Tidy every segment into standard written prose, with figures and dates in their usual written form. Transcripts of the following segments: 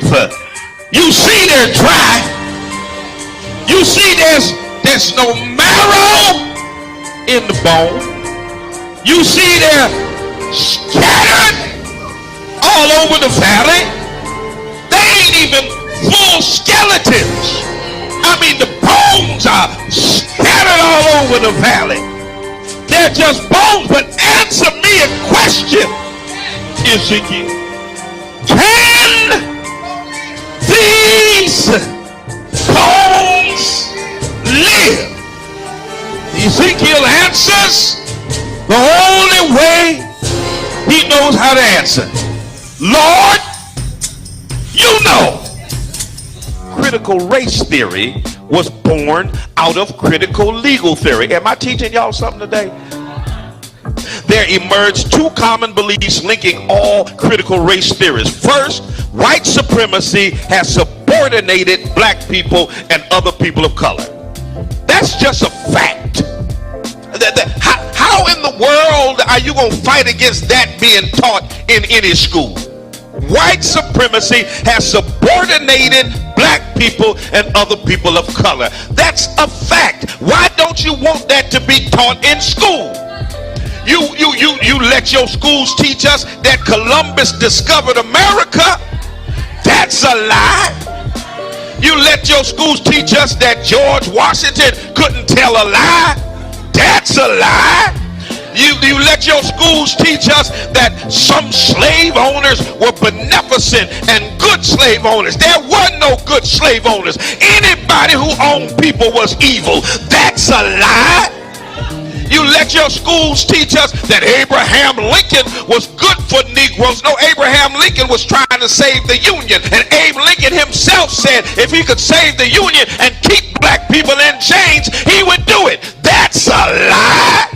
You see they're dry. You see there's no marrow in the bone. You see they're scattered all over the valley. They ain't even full skeletons. I mean, the bones are scattered all over the valley. They're just bones. But answer me a question, Ezekiel. Can these bones live? Ezekiel answers the only way he knows how to answer. Lord, you know. Critical race theory was born out of critical legal theory. Am I teaching y'all something today? There emerged two common beliefs linking all critical race theories. First, white supremacy has subordinated black people and other people of color. That's just a fact. How in the world are you going to fight against that being taught in any school? White supremacy has subordinated black people and other people of color. That's a fact. Why don't you want that to be taught in school? You let your schools teach us that Columbus discovered America. That's a lie. You let your schools teach us that George Washington couldn't tell a lie. That's a lie. You let your schools teach us that some slave owners were beneficent and good slave owners. There were no good slave owners. Anybody who owned people was evil. That's a lie. You let your schools teach us that Abraham Lincoln was good for Negroes. No, Abraham Lincoln was trying to save the Union. And Abe Lincoln himself said if he could save the Union and keep black people in chains, he would do it. That's a lie.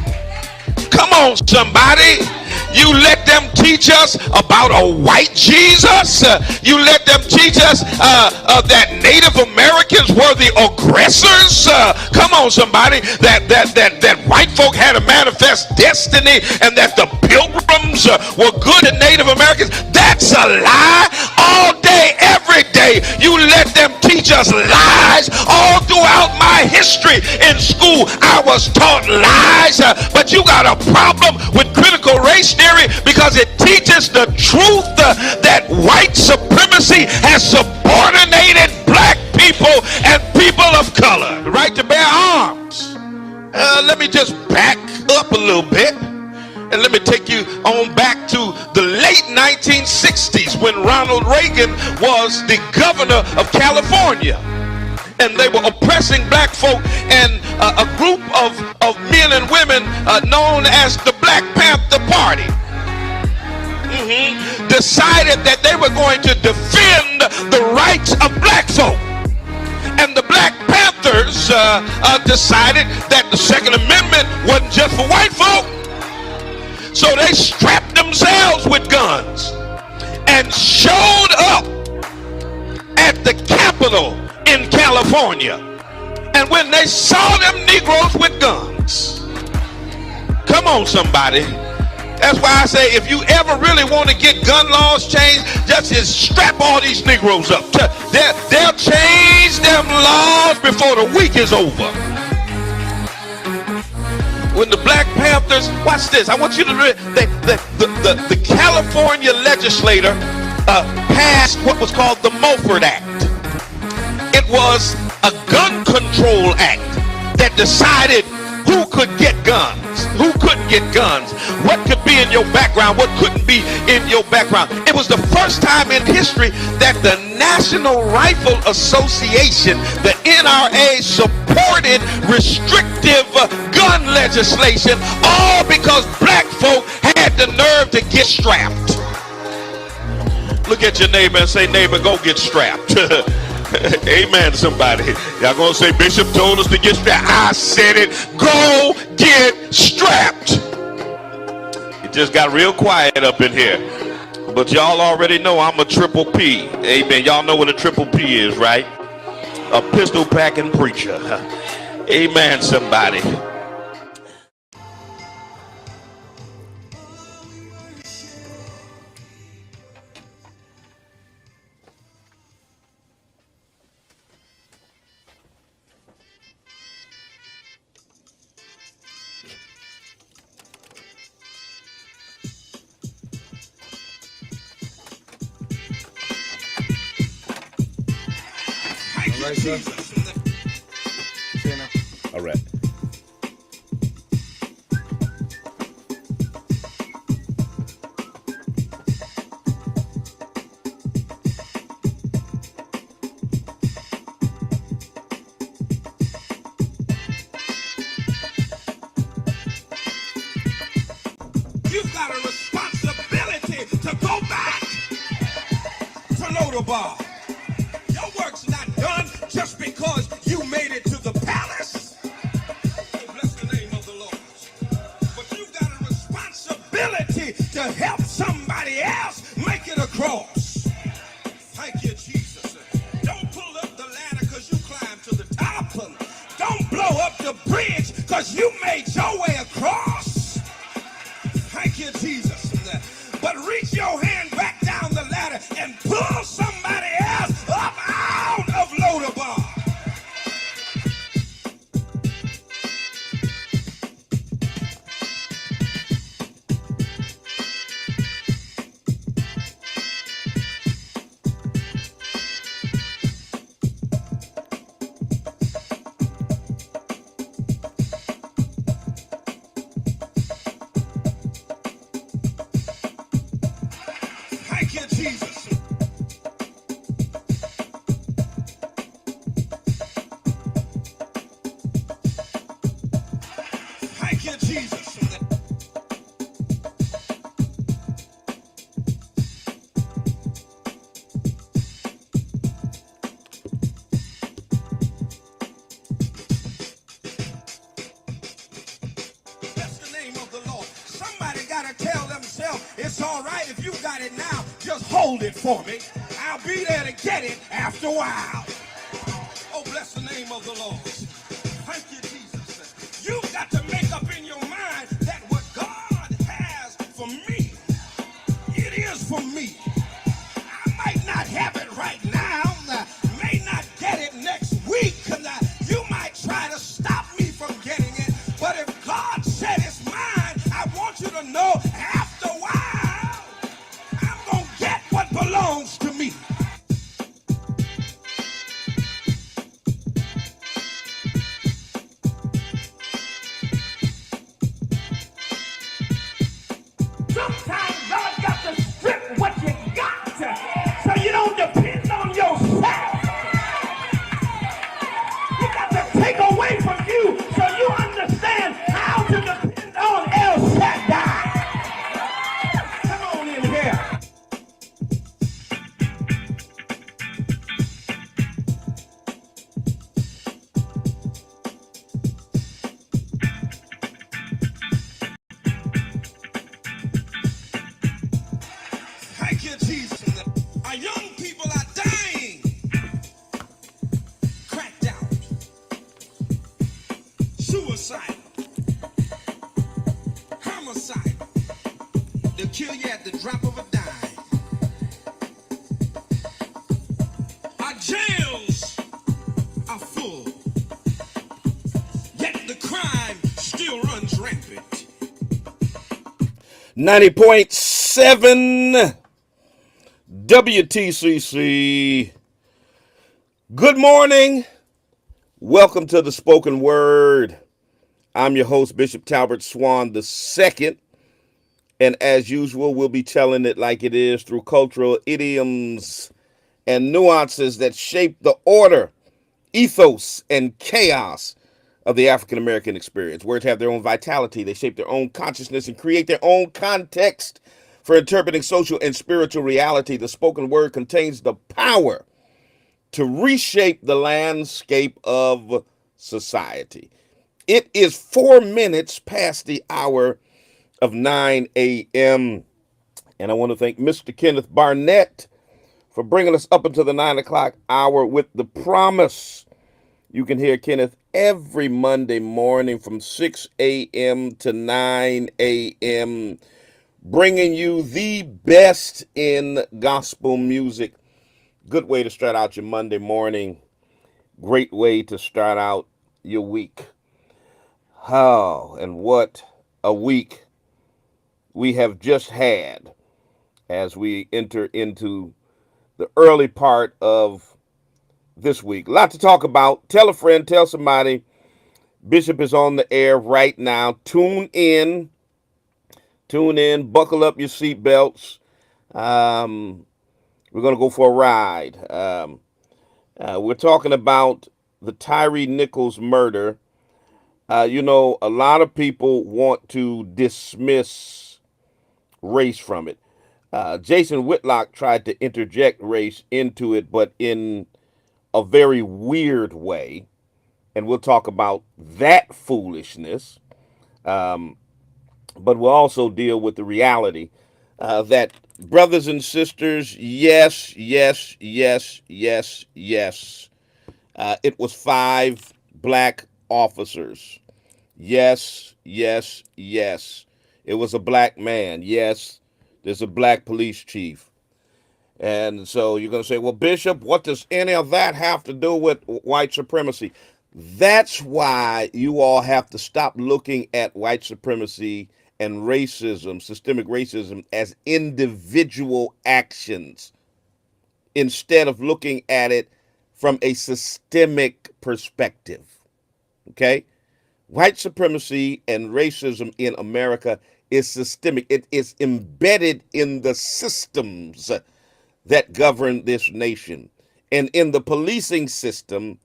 Come on, somebody. You let them teach us about a white Jesus. You let them teach us that Native Americans were the aggressors. Come on, somebody. That white folk had a manifest destiny and that the pilgrims were good at Native Americans. That's a lie. All day, every day, you let them teach us lies. All throughout my history in school, I was taught lies. But you got a problem with critical race theory because it teaches the truth that white supremacy has subordinated black people and people of color. The right to bear arms. Let me just back up a little bit and let me take you on back to the late 1960s when Ronald Reagan was the governor of California. And they were oppressing black folk, and a group of men and women known as the Black Panther Party decided that they were going to defend the rights of black folk. And the Black Panthers decided that the Second Amendment wasn't just for white folk. So they strapped themselves with guns and showed up at the Capitol in California. And when they saw them Negroes with guns, come on, somebody. That's why I say if you ever really want to get gun laws changed, just strap all these Negroes up. They'll change them laws before the week is over. When the Black Panthers, watch this, I want you to read, the California legislator passed what was called the Mulford Act. It was a gun control act that decided who could get guns, who couldn't get guns, what could be in your background, what couldn't be in your background. It was the first time in history that the National Rifle Association, the NRA, supported restrictive gun legislation, all because black folk had the nerve to get strapped. Look at your neighbor and say, neighbor, go get strapped. Amen, somebody. Y'all gonna say Bishop told us to get strapped. I said it. Go get strapped. It just got real quiet up in here. But y'all already know I'm a triple P. Amen. Y'all know what a triple P is, right? A pistol packing preacher. Amen, somebody. right, sir? All right. You've got a responsibility to go back to Lodabar. Your work's not done just because you made it to the palace. Oh, bless the name of the Lord. But you've got a responsibility to help somebody else make it across. Thank you, Jesus. Don't pull up the ladder because you climbed to the top. Don't blow up the bridge because you made your way across. Thank you, Jesus. But reach your hand back down the ladder and pull somebody else up out of Lodabar. Thank you, Jesus. Thank you, Jesus. That's the name of the Lord. Somebody got to tell themselves, it's all right if you got it now, just hold it for me. I'll be there to get it after a while. Oh, bless the name of the Lord. Thank you, Jesus. You've got to make up in your mind that what God has for me, it is for me. I might not have it right now, may not get it next week, you might try to stop me from getting it, but if God said it's mine, I want you to know after a while, I'm going to get what belongs to me. Sometimes God got to strip what you got so you don't depend on yourself. He got to take away from you so you understand how to depend on El Shaddai. Come on in here. Thank you, Jesus. Our young people are dying. Cracked out. Suicide. Homicide. They'll kill you at the drop of a dime. Our jails are full. Yet the crime still runs rampant. 90.7 WTCC. Good morning. Welcome to the Spoken Word. I'm your host, Bishop Talbert Swan II. And as usual, we'll be telling it like it is through cultural idioms and nuances that shape the order, ethos, and chaos of the African American experience. Words have their own vitality. They shape their own consciousness and create their own context for interpreting social and spiritual reality. The spoken word contains the power to reshape the landscape of society. It is 4 minutes past the hour of 9 a.m. And I want to thank Mr. Kenneth Barnett for bringing us up until the 9 o'clock hour with the promise. You can hear Kenneth every Monday morning from 6 a.m. to 9 a.m., bringing you the best in gospel music. Good way to start out your Monday morning. Great way to start out your week. How and what a week we have just had as we enter into the early part of this week. A lot to talk about. Tell a friend, tell somebody. Bishop is on the air right now. Tune in. Tune in. Buckle up your seatbelts. We're going to go for a ride. We're talking about the Tyree Nichols murder. A lot of people want to dismiss race from it. Jason Whitlock tried to interject race into it, but in a very weird way. And we'll talk about that foolishness. But we'll also deal with the reality that, brothers and sisters, yes, yes, yes, yes, yes. It was 5 black officers. Yes, yes, yes. It was a black man. Yes, there's a black police chief. And so you're going to say, well, Bishop, what does any of that have to do with white supremacy? That's why you all have to stop looking at white supremacy and racism, systemic racism, as individual actions instead of looking at it from a systemic perspective. Okay? White supremacy and racism in America is systemic. It is embedded in the systems that govern this nation. And in the policing system,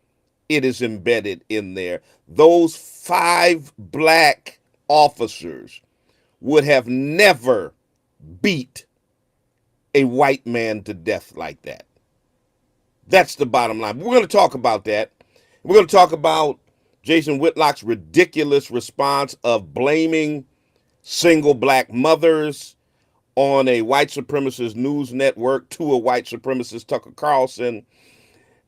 it is embedded in there. Those 5 black officers would have never beat a white man to death like that. That's the bottom line. We're going to talk about that. We're going to talk about Jason Whitlock's ridiculous response of blaming single black mothers on a white supremacist news network to a white supremacist Tucker Carlson.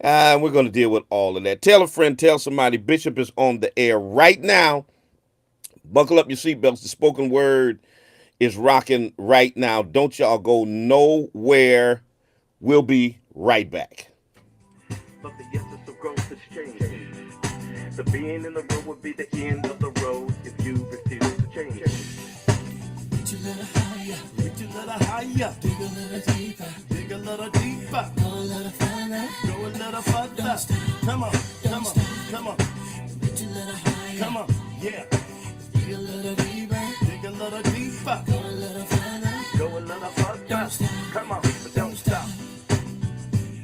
We're going to deal with all of that. Tell a friend, tell somebody. Bishop is on the air right now. Buckle up your seatbelts. The spoken word is rocking right now. Don't y'all go nowhere. We'll be right back. But the essence of growth has changed. The being in the road would be the end of the road if you refuse to change. Reach a little higher, reach a little higher, dig a little deeper, dig a little deeper, go a little further, go a little further. Come on, come on, come on. Reach a little higher, come on, yeah. Dig a little deeper, dig a little deeper, go a little further, go a little further. Come on, but don't stop.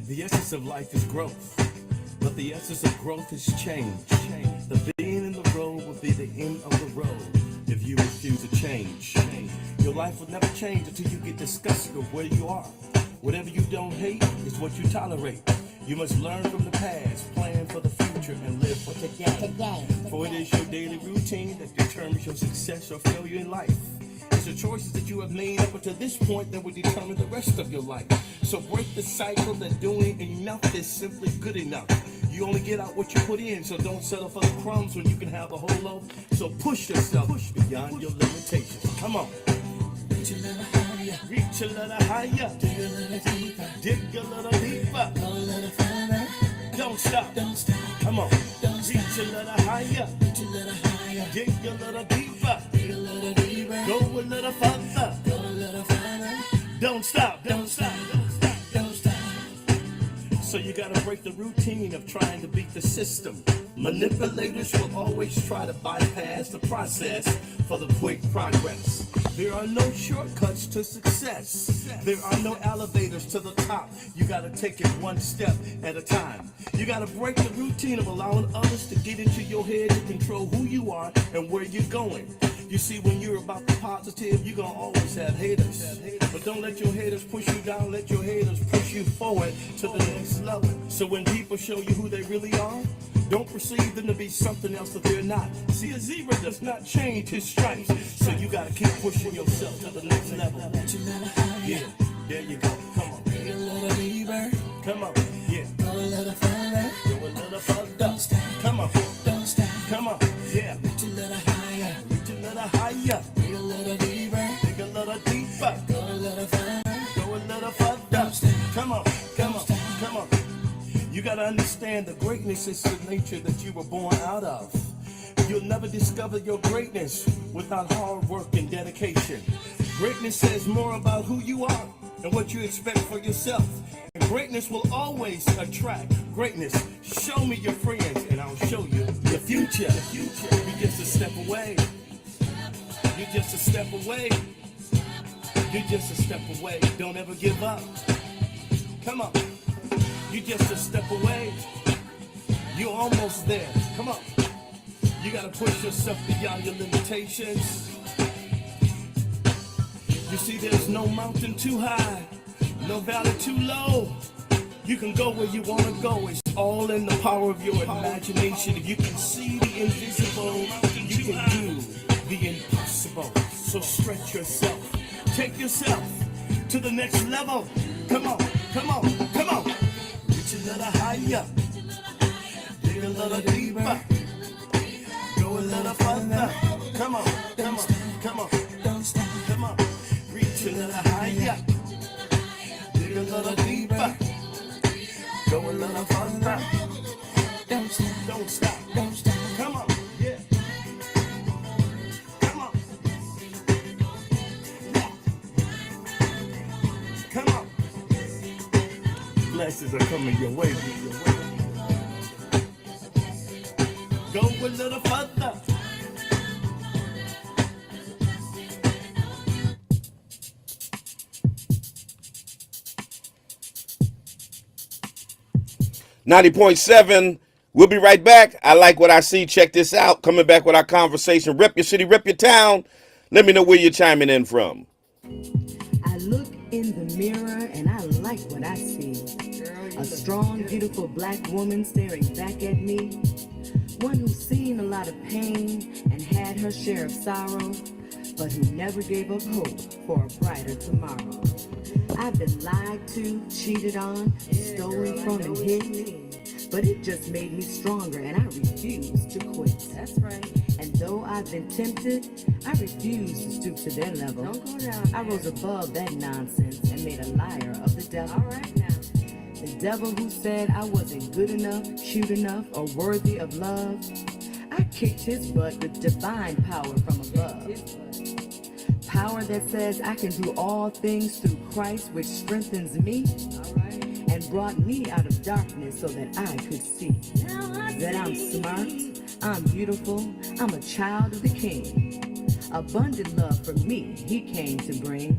The essence of life is growth, but the essence of growth is change. The being in the road will be the end of the road if you refuse to change. Your life will never change until you get disgusted with where you are. Whatever you don't hate is what you tolerate. You must learn from the past, plan for the future, and live for today. For it is your daily routine that determines your success or failure in life. It's the choices that you have made up until this point that will determine the rest of your life. So break the cycle that doing enough is simply good enough. You only get out what you put in, so don't settle for the crumbs when you can have the whole loaf. So push yourself beyond your limitations. Come on. Reach a little higher. Reach a little higher. Dig a little deeper. Dig a little deeper. Go a little further. Don't stop. Don't stop. Come on. Don't reach a little higher. Reach a little higher. Dig a little deeper. Dig a little deeper. Go a little further. Go a little further. Don't stop. Don't stop. Don't stop. Don't stop. So you gotta break the routine of trying to beat the system. Manipulators will always try to bypass the process for the quick progress. There are no shortcuts to success. There are no elevators to the top. You gotta take it one step at a time. You gotta break the routine of allowing others to get into your head to control who you are and where you're going. You see, when you're about the positive, you're gonna always have haters. But don't let your haters push you down, let your haters push you forward to the next level. So when people show you who they really are, don't perceive them to be something else that they're not. See, a zebra does not change his stripes. So you gotta keep pushing yourself to the next level. Yeah, there you go. Come on. Dig a little deeper. Come on. Yeah. Go a little further. Go a little further. Don't stop. Come on. Don't stop. Come on. Yeah. Reach a little higher. Reach a little higher. Dig a little deeper. Dig a little deeper. Go a little further. Go a little further. Don't stop. Come on. Come on. Come on. You gotta understand the greatness is the nature that you were born out of. You'll never discover your greatness without hard work and dedication. Greatness says more about who you are and what you expect for yourself. And Greatness will always attract greatness. Show me your friends and I'll show you the future. You just a step away. You just a step away. You just a step away. Don't ever give up. Come on. You just a step away. You're almost there. Come on. You gotta push yourself beyond your limitations. You see, there's no mountain too high, no valley too low. You can go where you wanna go. It's all in the power of your imagination. If you can see the invisible, you can do the impossible. So stretch yourself. Take yourself to the next level. Come on, come on, come on. Reach a little higher. Dig a little deeper. Go a little further. Come on, come on, come on. Don't stop. Come on. Reach a little higher. Dig a little deeper. Go a little further. Don't stop. Don't stop. Don't stop. Come on. Yeah. Come on. Yeah. Come on. Blessings are coming your way. Go a little further. 90.7. We'll be right back. I like what I see. Check this out. Coming back with our conversation. Rep your city, rep your town. Let me know where you're chiming in from. I look in the mirror and I like what I see. A strong, beautiful black woman staring back at me. One who's seen a lot of pain and had her share of sorrow, but who never gave up hope for a brighter tomorrow. I've been lied to, cheated on, stolen from and hit, but it just made me stronger and I refuse to quit. That's right. And though I've been tempted, I refuse to stoop to their level. Don't go down. I rose above that nonsense and made a liar of the devil. All right now. The devil who said I wasn't good enough, cute enough, or worthy of love, I kicked his butt with divine power from above. Power that says I can do all things through Christ, which strengthens me, and brought me out of darkness so that I could see that I'm smart, I'm beautiful, I'm a child of the King. Abundant love for me he came to bring.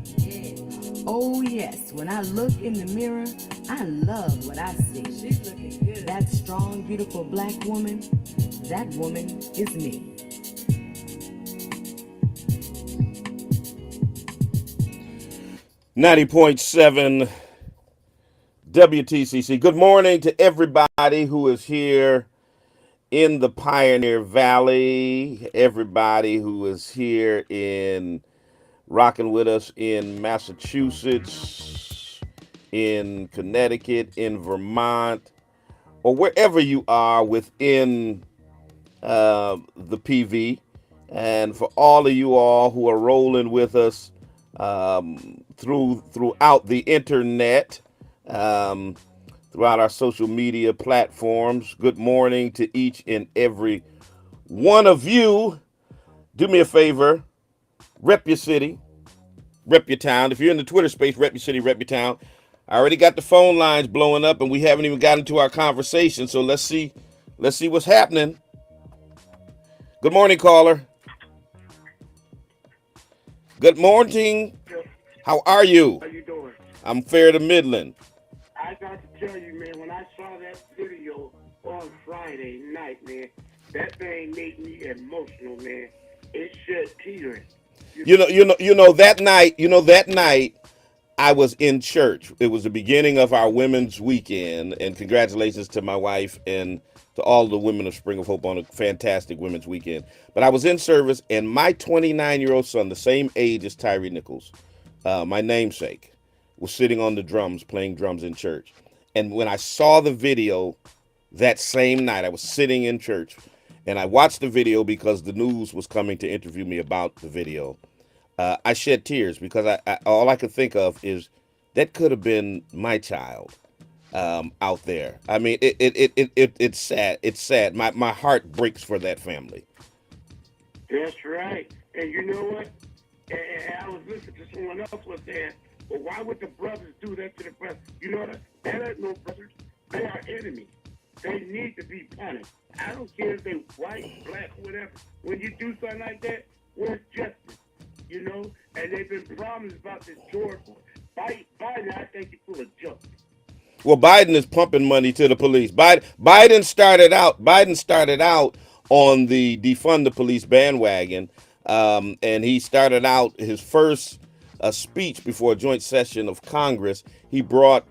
Oh yes, when I look in the mirror, I love what I see. She's looking good. That strong, beautiful black woman, that woman is me. .7 WTCC. Good morning to everybody who is here in the Pioneer Valley, everybody who is here in rocking with us in Massachusetts, in Connecticut, in Vermont, or wherever you are within the PV, and for all of you all who are rolling with us throughout the internet, throughout our social media platforms. Good morning to each and every one of you. Do me a favor, rep your city, rep your town. If you're in the Twitter space, rep your city, rep your town. I already got the phone lines blowing up and we haven't even gotten to our conversation, so let's see what's happening. Good morning, caller. Good morning. How are you? How you doing? I'm fair to middling. I got to tell you, man, when I saw that video on Friday night, man, that thing made me emotional, man. It shed tears. That night I was in church. It was the beginning of our women's weekend, and congratulations to my wife and to all the women of Spring of Hope on a fantastic women's weekend. But I was in service, and my 29-year-old son, the same age as Tyree Nichols, my namesake, was sitting on the drums, playing drums in church. And when I saw the video that same night, I was sitting in church, and I watched the video because the news was coming to interview me about the video. I shed tears because all I could think of is that could have been my child out there. I mean, it's sad. It's sad. My heart breaks for that family. That's right. And you know what? And I was listening to someone else was saying But why would the brothers do that to the brothers? You know what? That ain't no brothers. They are enemies. They need to be punished. I don't care if they white, black, whatever. When you do something like that, where's justice? You know? And they've been promised about this George Biden, I think he's full of junk. Well, Biden is pumping money to the police. Biden started out. Biden started out on the defund the police bandwagon, and he started out his first speech before a joint session of Congress. He brought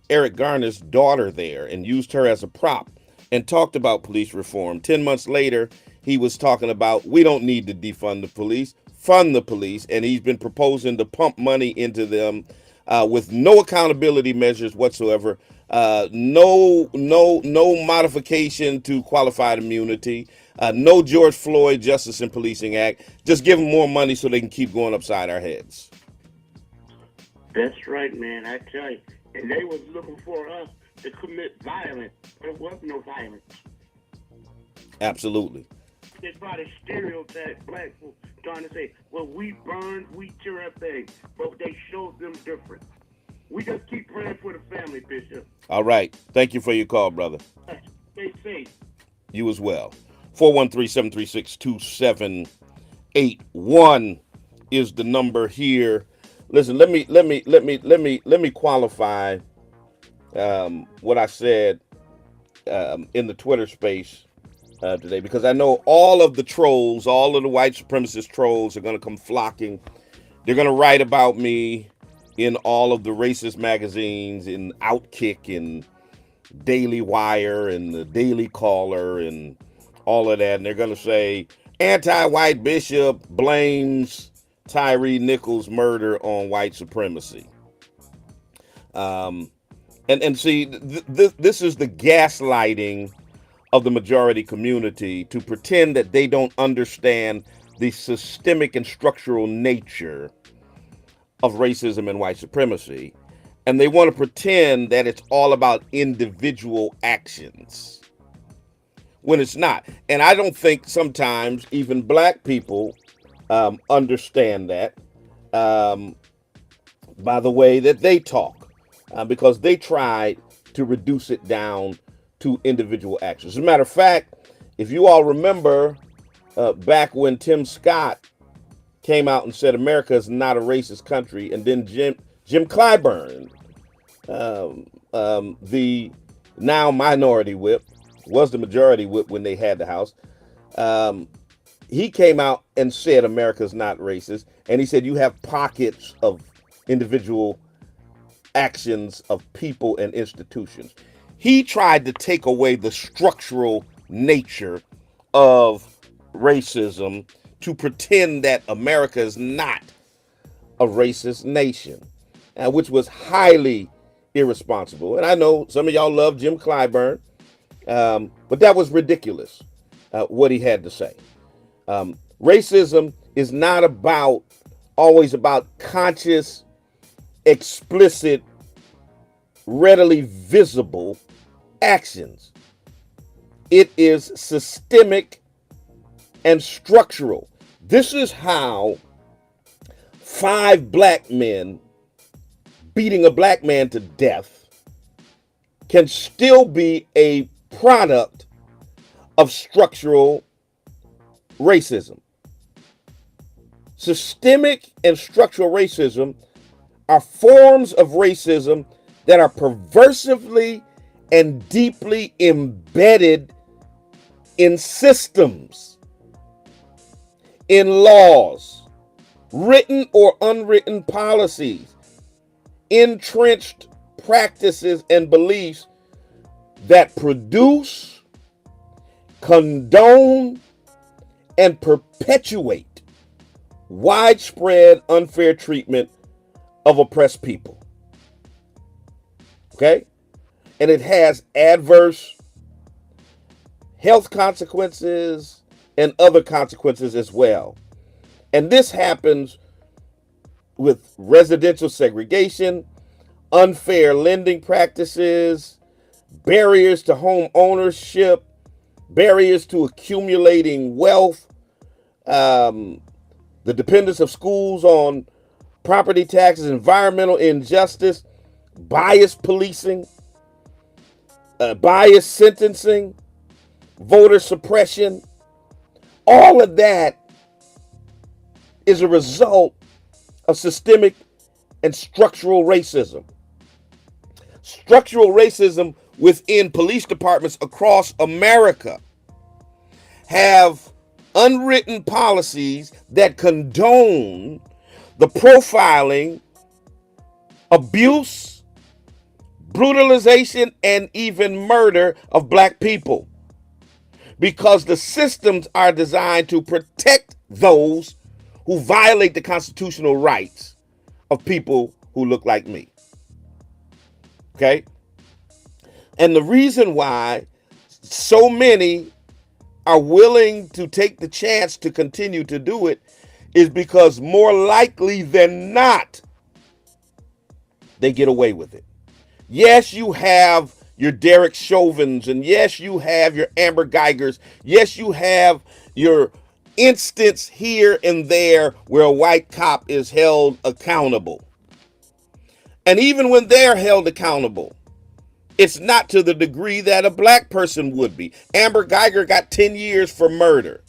Eric Garner's daughter there and used her as a prop and talked about police reform. 10 months later, he was talking about we don't need to defund the police, fund the police, and he's been proposing to pump money into them with no accountability measures whatsoever, no modification to qualified immunity, no George Floyd Justice and Policing Act. Just give them more money so they can keep going upside our heads. That's right, man. I tell you. And they was looking for us to commit violence. There was no violence. Absolutely. They try to stereotype black folks, trying to say, well, we burn, we tear up things. But they showed them different. We just keep praying for the family, Bishop. All right. Thank you for your call, brother. Stay safe. You as well. 413-736-2781 is the number here. Listen, let me qualify what I said in the Twitter space today, because I know all of the trolls, all of the white supremacist trolls are going to come flocking. They're going to write about me in all of the racist magazines, in Outkick and Daily Wire and the Daily Caller and all of that. And they're going to say anti-white bishop blames Tyree Nichols' murder on white supremacy. And see, this is the gaslighting of the majority community to pretend that they don't understand the systemic and structural nature of racism and white supremacy. And they want to pretend that it's all about individual actions when it's not. And I don't think sometimes even black people understand that by the way that they talk, because they tried to reduce it down to individual actions. As a matter of fact, if you all remember back when Tim Scott came out and said America is not a racist country, and then Jim Clyburn, the now minority whip, was the majority whip when they had the House, he came out and said America's not racist. And he said you have pockets of individual actions of people and institutions. He tried to take away the structural nature of racism to pretend that America is not a racist nation, which was highly irresponsible. And I know some of y'all love Jim Clyburn, but that was ridiculous, what he had to say. Racism is not always about conscious, explicit, readily visible actions. It is systemic and structural. This is how 5 black men beating a black man to death can still be a product of structural racism. Systemic and structural racism are forms of racism that are perversively and deeply embedded in systems, in laws, written or unwritten policies, entrenched practices and beliefs that produce, condone, and perpetuate widespread unfair treatment of oppressed people. Okay? And it has adverse health consequences and other consequences as well. And this happens with residential segregation, unfair lending practices, barriers to home ownership, barriers to accumulating wealth, the dependence of schools on property taxes, environmental injustice, bias policing, bias sentencing, voter suppression. All of that is a result of systemic and structural racism. Structural racism within police departments across America have unwritten policies that condone the profiling, abuse, brutalization, and even murder of black people, because the systems are designed to protect those who violate the constitutional rights of people who look like me. Okay? And the reason why so many are willing to take the chance to continue to do it is because more likely than not, they get away with it. Yes, you have your Derek Chauvins, and yes, you have your Amber Geigers. Yes, you have your instance here and there where a white cop is held accountable. And even when they're held accountable, it's not to the degree that a black person would be. Amber Geiger got 10 years for murder.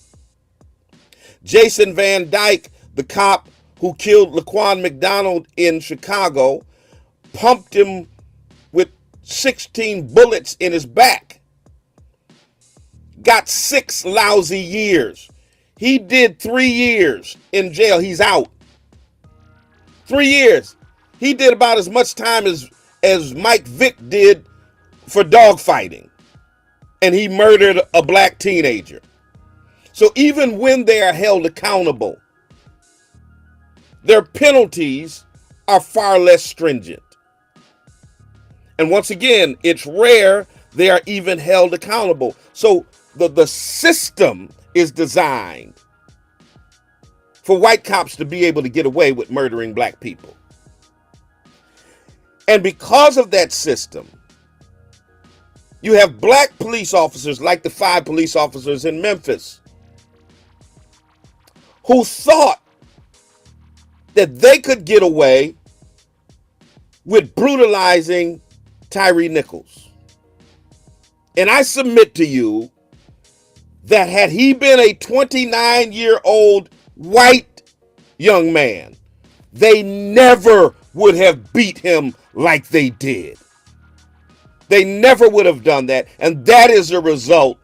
Jason Van Dyke, the cop who killed Laquan McDonald in Chicago, pumped him with 16 bullets in his back, got 6 lousy years. He did 3 years in jail. He's out. 3 years. He did about as much time as Mike Vick did for dogfighting. And he murdered a black teenager. So even when they are held accountable, their penalties are far less stringent. And once again, it's rare they are even held accountable. So the system is designed for white cops to be able to get away with murdering black people. And because of that system, you have black police officers like the 5 police officers in Memphis who thought that they could get away with brutalizing Tyree Nichols. And I submit to you that had he been a 29-year-old white young man, they never would have beat him like they did. They never would have done that. And that is a result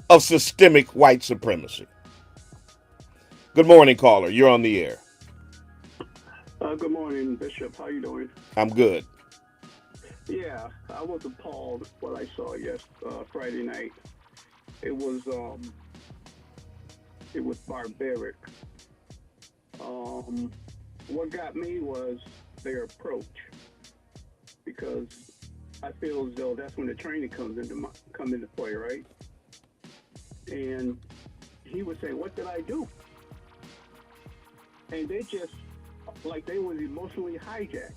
of systemic white supremacy. Good morning, caller. You're on the air. Good morning, Bishop. How you doing? I'm good. Yeah, I was appalled what I saw Friday night. It was barbaric. What got me was their approach, because I feel as though that's when the training come into play, right? And he would say, "What did I do?" And they just like they was emotionally hijacked.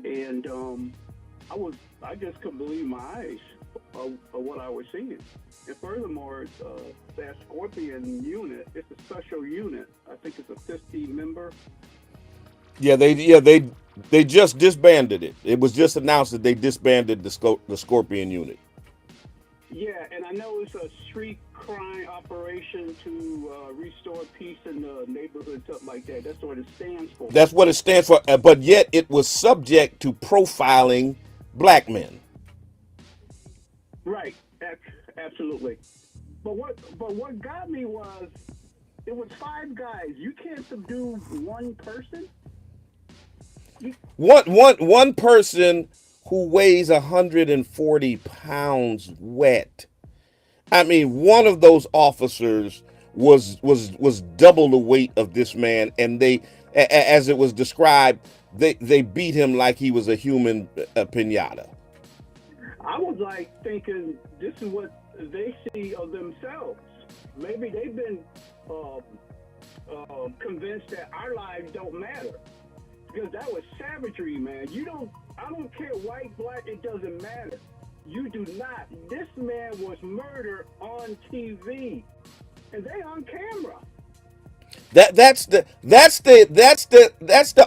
And I just couldn't believe my eyes of what I was seeing. And furthermore, that Scorpion unit, it's a special unit. I think it's a 15-member. Yeah, they just disbanded it. It was just announced that they disbanded the Scorpion unit. Yeah, and I know it's a street crime operation to restore peace in the neighborhood, something like that. That's what it stands for. That's what it stands for. But yet it was subject to profiling black men. Right, absolutely. But what got me was it was 5 guys. You can't subdue one person. One person who weighs 140 pounds wet. I mean, one of those officers was double the weight of this man, and they, as it was described, they beat him like he was a human pinata. I was like thinking, this is what they see of themselves. Maybe they've been convinced that our lives don't matter, because that was savagery, man. I don't care, white, black, it doesn't matter. You do not. This man was murdered on TV, and they on camera. That's the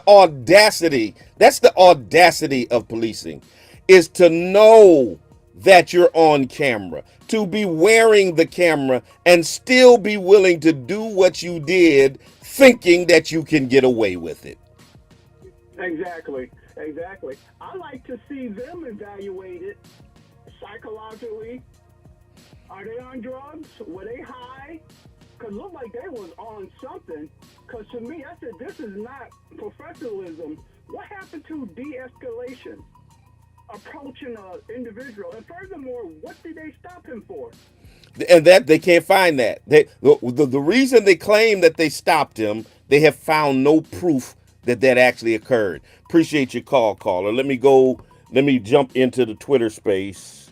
audacity. That's the audacity of policing, is to know that you're on camera, to be wearing the camera and still be willing to do what you did, thinking that you can get away with it. Exactly. Exactly. I like to see them evaluated psychologically. Are they on drugs? Were they high? Because look like they was on something. Because to me, I said, this is not professionalism. What happened to de-escalation? Approaching an individual. And furthermore, what did they stop him for? And that they can't find that. The reason they claim that they stopped him, they have found no proof that that actually occurred. Appreciate your call, caller. Let me go. Let me jump into the Twitter space.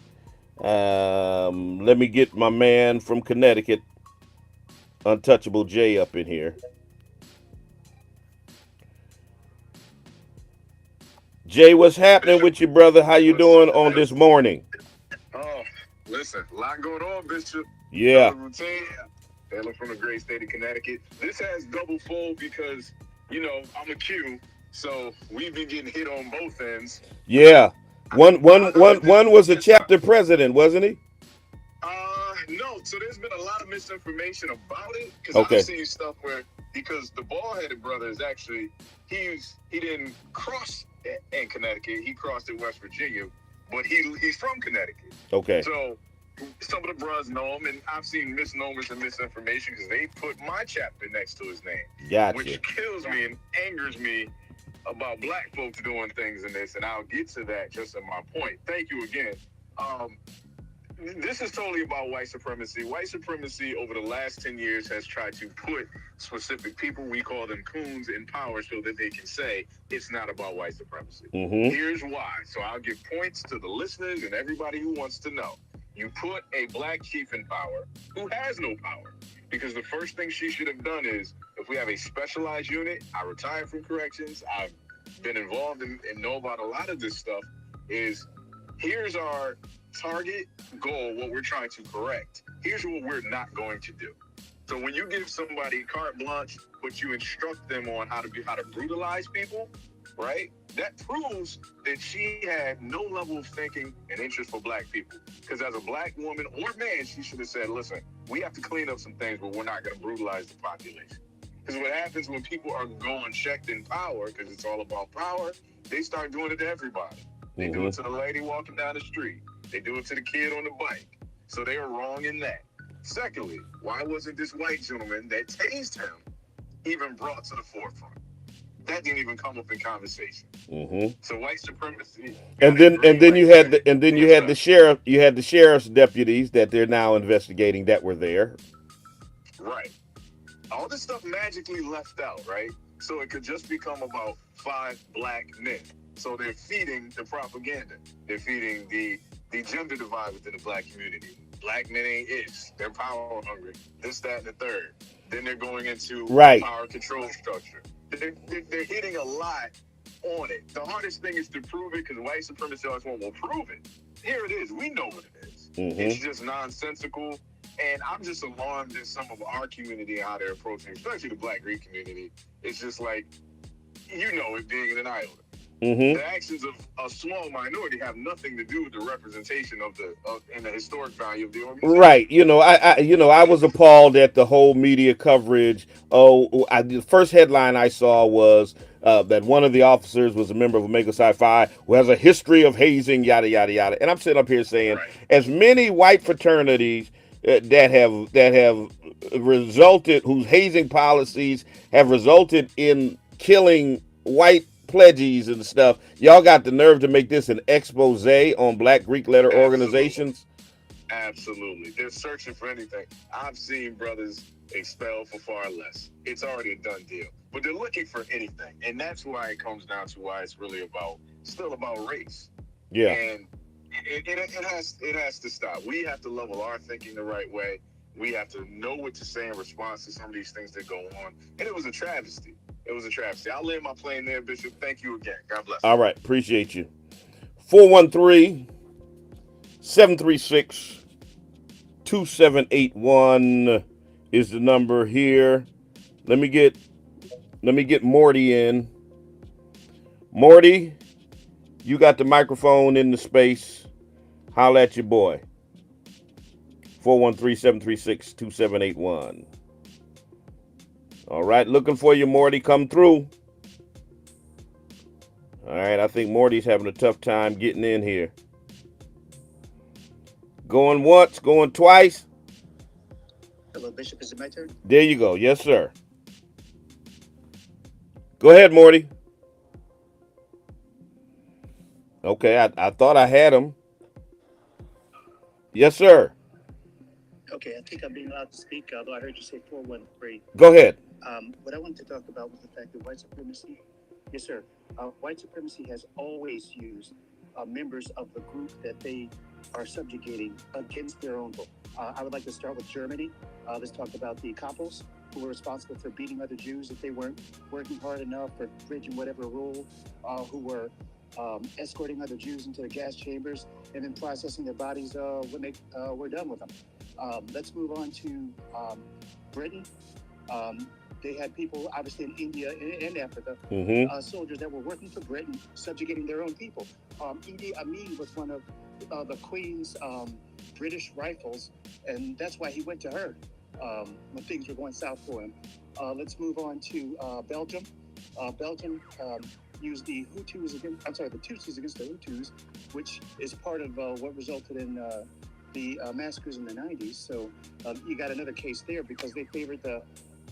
Let me get my man from Connecticut, Untouchable J, up in here. Jay, what's happening with you, brother? How you doing on this morning? Oh, listen, a lot going on, Bishop. Yeah. Another routine. Hailing from the great state of Connecticut. This has double fold because, I'm a Q, so we've been getting hit on both ends. Yeah. One was a chapter president, wasn't he? No. So there's been a lot of misinformation about it because Okay. I've seen stuff where because the bald-headed brother is actually he didn't cross in Connecticut. He crossed in West Virginia, but he's from Connecticut. Okay. So some of the bros know him, and I've seen misnomers and misinformation because they put my chapter next to his name, Gotcha. which kills me and angers me about black folks doing things in this, and I'll get to that just in my point. Thank you again. This is totally about white supremacy. White supremacy over the last 10 years has tried to put specific people, we call them coons, in power so that they can say it's not about white supremacy. Mm-hmm. Here's why. So I'll give points to the listeners and everybody who wants to know. You put a black chief in power who has no power. Because the first thing she should have done is, if we have a specialized unit, I retired from corrections, I've been involved and know about a lot of this stuff, is here's our target goal, what we're trying to correct. Here's what we're not going to do. So when you give somebody carte blanche, but you instruct them on how to brutalize people, right? That proves that she had no level of thinking and interest for black people. Because as a black woman or man, she should have said, listen, we have to clean up some things, but we're not going to brutalize the population. Because what happens when people are going checked in power, because it's all about power, they start doing it to everybody. They do it to the lady walking down the street. They do it to the kid on the bike. So they are wrong in that. Secondly, why wasn't this white gentleman that tased him even brought to the forefront? That didn't even come up in conversation. Mm-hmm. So white supremacy. And then you had the sheriff's deputies that they're now investigating that were there. Right. All this stuff magically left out, right? So it could just become about 5 black men. So they're feeding the propaganda. They're feeding the gender divide within the black community. Black men ain't it. They're power hungry. This, that, and the third. Then they're going into power control structure. They're hitting a lot on it. The hardest thing is to prove it because white supremacy always will prove it. Here it is. We know what it is. Mm-hmm. It's just nonsensical. And I'm just alarmed at some of our community and how they're approaching, especially the black Greek community. It's just like, it being in an island. Mm-hmm. The actions of a small minority have nothing to do with the representation and the historic value of the organization. Right. I was appalled at the whole media coverage. The first headline I saw was that one of the officers was a member of Omega Psi Phi who has a history of hazing, yada yada yada. And I'm sitting up here saying, as many white fraternities that have resulted, whose hazing policies have resulted in killing white pledges and stuff, y'all got the nerve to make this an expose on black Greek letter organizations? Absolutely. They're searching for anything. I've seen brothers expelled for far less. It's already a done deal. But they're looking for anything. And that's why it comes down to why it's really still about race. Yeah. And it has to stop. We have to level our thinking the right way. We have to know what to say in response to some of these things that go on. And it was a travesty. I'll land my plane there, Bishop. Thank you again. God bless. All right. Appreciate you. 413-736-2781 is the number here. Let me get Morty in. Morty, you got the microphone in the space. Holla at your boy. 413-736-2781. All right, looking for you, Morty. Come through. All right, I think Morty's having a tough time getting in here. Going once, going twice. Hello, Bishop. Is it my turn? There you go. Yes, sir. Go ahead, Morty. Okay, I thought I had him. Yes, sir. Okay, I think I'm being allowed to speak, although I heard you say 413. Go ahead. What I wanted to talk about was the fact that white supremacy, yes, sir, white supremacy has always used members of the group that they are subjugating against their own vote. I would like to start with Germany. Let's talk about the Kappos, who were responsible for beating other Jews if they weren't working hard enough or bridging whatever rule, who were escorting other Jews into the gas chambers and then processing their bodies when they were done with them. Let's move on to Britain. They had people, obviously, in India and Africa, soldiers that were working for Britain, subjugating their own people. Idi Amin was one of the Queen's British rifles, and that's why he went to her when things were going south for him. Let's move on to Belgium. Belgium used the Tutsis against the Hutus, which is part of what resulted in the massacres in the 90s. So you got another case there because they favored the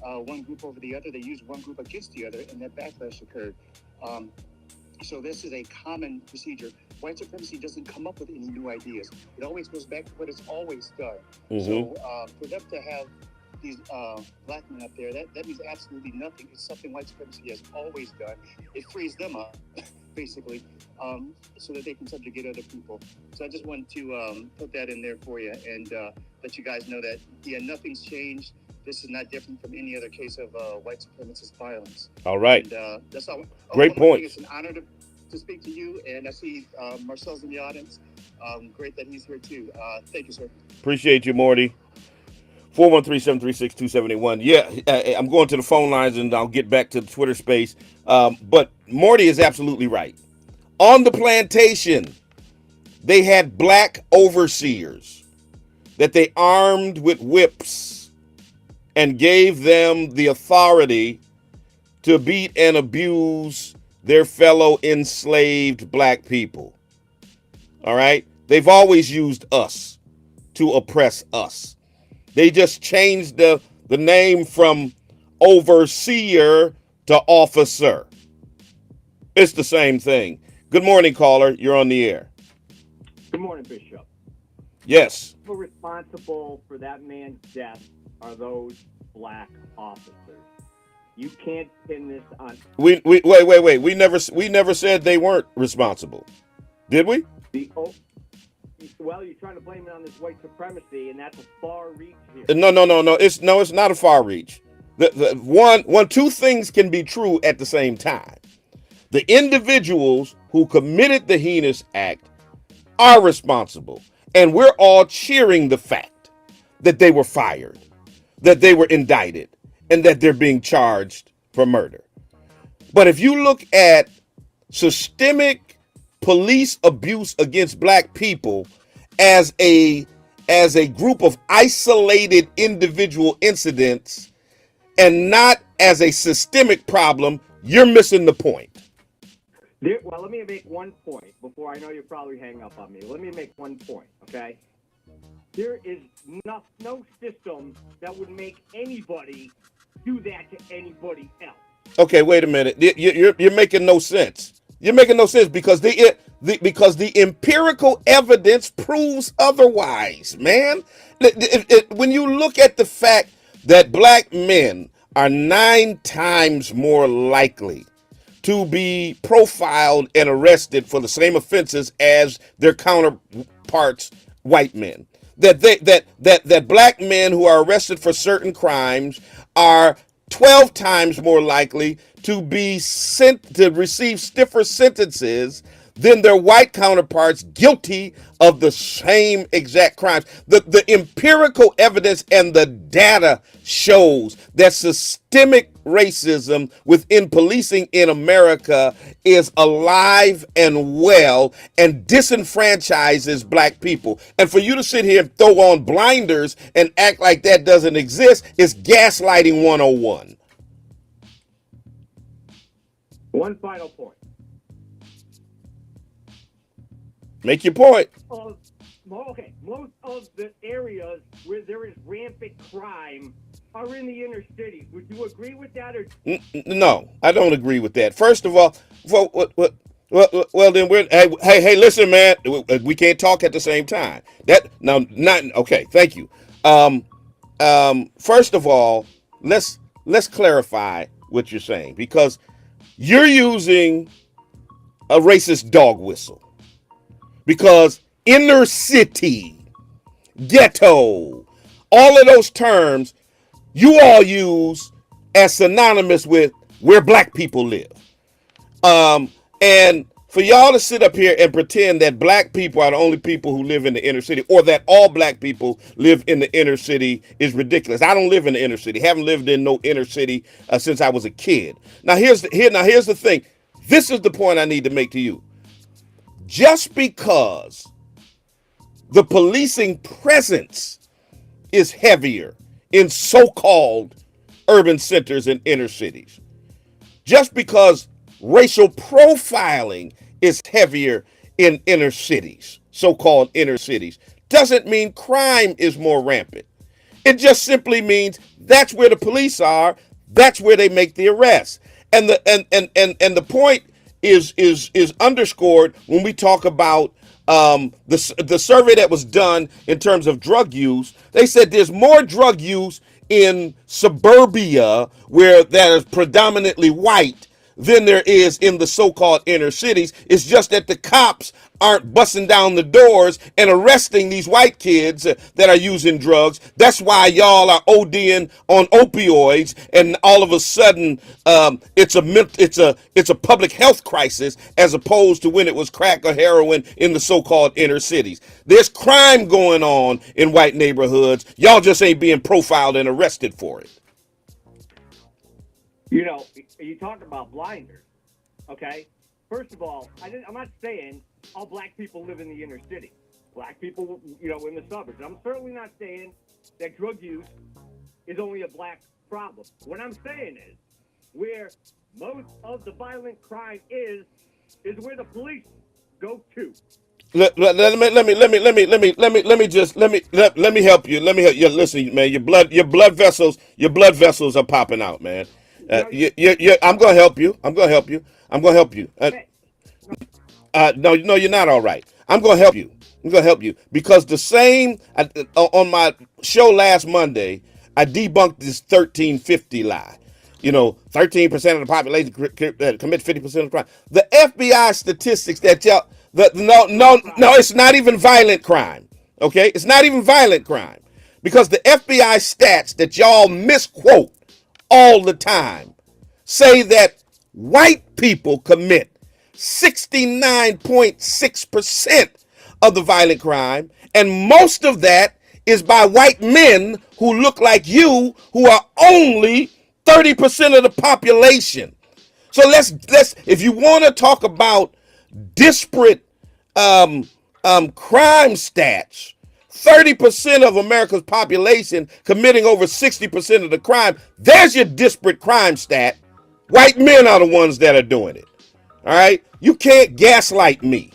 one group over the other. They used one group against the other, and that backlash occurred. So this is a common procedure. White supremacy doesn't come up with any new ideas. It always goes back to what it's always done. So for them to have these black men up there, that means absolutely nothing. It's something white supremacy has always done. It frees them up, basically, so that they can subjugate other people. So I just wanted to put that in there for you and let you guys know that, yeah, nothing's changed. This is not different from any other case of white supremacist violence. All right. And that's all. Great point. It's an honor to speak to you, and I see Marcel's in the audience. Great that he's here too. Thank you, sir. Appreciate you, Morty. 413-736-2781. Yeah, I'm going to the phone lines, and I'll get back to the Twitter space. But Morty is absolutely right. On the plantation, they had black overseers that they armed with whips and gave them the authority to beat and abuse their fellow enslaved black people. All right? They've always used us to oppress us. They just changed the name from overseer to officer. It's the same thing. Good morning, caller. You're on the air. Good morning, Bishop. Yes. People responsible for that man's death are those black officers. You can't pin this on. Wait. We never said they weren't responsible. Did we? Well, you're trying to blame it on this white supremacy, and that's a far reach here. No. It's not a far reach. Two things can be true at the same time. The individuals who committed the heinous act are responsible, and we're all cheering the fact that they were fired, that they were indicted, and that they're being charged for murder. But if you look at systemic police abuse against black people as a group of isolated individual incidents and not as a systemic problem, you're missing the point. Well, let me make one point before I know you'll probably hang up on me. Let me make one point, okay? There is no system that would make anybody do that to anybody else. Okay, wait a minute. You're making no sense. You're making no sense because the empirical evidence proves otherwise, man. When you look at the fact that black men are 9 times more likely to be profiled and arrested for the same offenses as their counterparts, white men. That black men who are arrested for certain crimes are 12 times more likely to be sent to receive stiffer sentences than their white counterparts guilty of the same exact crimes. The empirical evidence and the data shows that systemic racism within policing in America is alive and well and disenfranchises black people. And for you to sit here and throw on blinders and act like that doesn't exist is gaslighting 101. One final point. Make your point. Most of the areas where there is rampant crime are in the inner cities. Would you agree with that? Or No, I don't agree with that. First of all, well then hey, listen, man, we can't talk at the same time. Not okay. Thank you. First of all, let's clarify what you're saying, because you're using a racist dog whistle. Because inner city, ghetto, all of those terms you all use as synonymous with where black people live. And for y'all to sit up here and pretend that black people are the only people who live in the inner city, or that all black people live in the inner city, is ridiculous. I don't live in the inner city. Haven't lived in no inner city since I was a kid. Now here's the thing. This is the point I need to make to you. Just because the policing presence is heavier in so-called urban centers and inner cities, just because racial profiling is heavier in inner cities, so-called inner cities, doesn't mean crime is more rampant. It just simply means that's where the police are, that's where they make the arrests. And the point is underscored when we talk about the survey that was done in terms of drug use. They said there's more drug use in suburbia, where that is predominantly white, than there is in the so-called inner cities. It's just that the cops aren't busting down the doors and arresting these white kids that are using drugs. That's why y'all are ODing on opioids, and all of a sudden it's a public health crisis, as opposed to when it was crack or heroin in the so-called inner cities. There's crime going on in white neighborhoods. Y'all just ain't being profiled and arrested for it. You know, you talk about blinders, okay? First of all, I'm not saying all black people live in the inner city. Black people, in the suburbs. I'm certainly not saying that drug use is only a black problem. What I'm saying is, where most of the violent crime is where the police go to. Let me help you. Let me help you. Listen, man, your blood vessels are popping out, man. I'm gonna help you. No, you're not all right. I'm gonna help you because the same on my show last Monday, I debunked this 1350 lie. 13% of the population commit 50% of the crime. The FBI statistics that y'all, no, it's not even violent crime. Okay, it's not even violent crime, because the FBI stats that y'all misquote all the time say that white people commit 69.6% of the violent crime, and most of that is by white men who look like you, who are only 30% of the population. So let's if you want to talk about disparate crime stats, 30% of America's population committing over 60% of the crime, there's your disparate crime stat. White men are the ones that are doing it. All right? You can't gaslight me.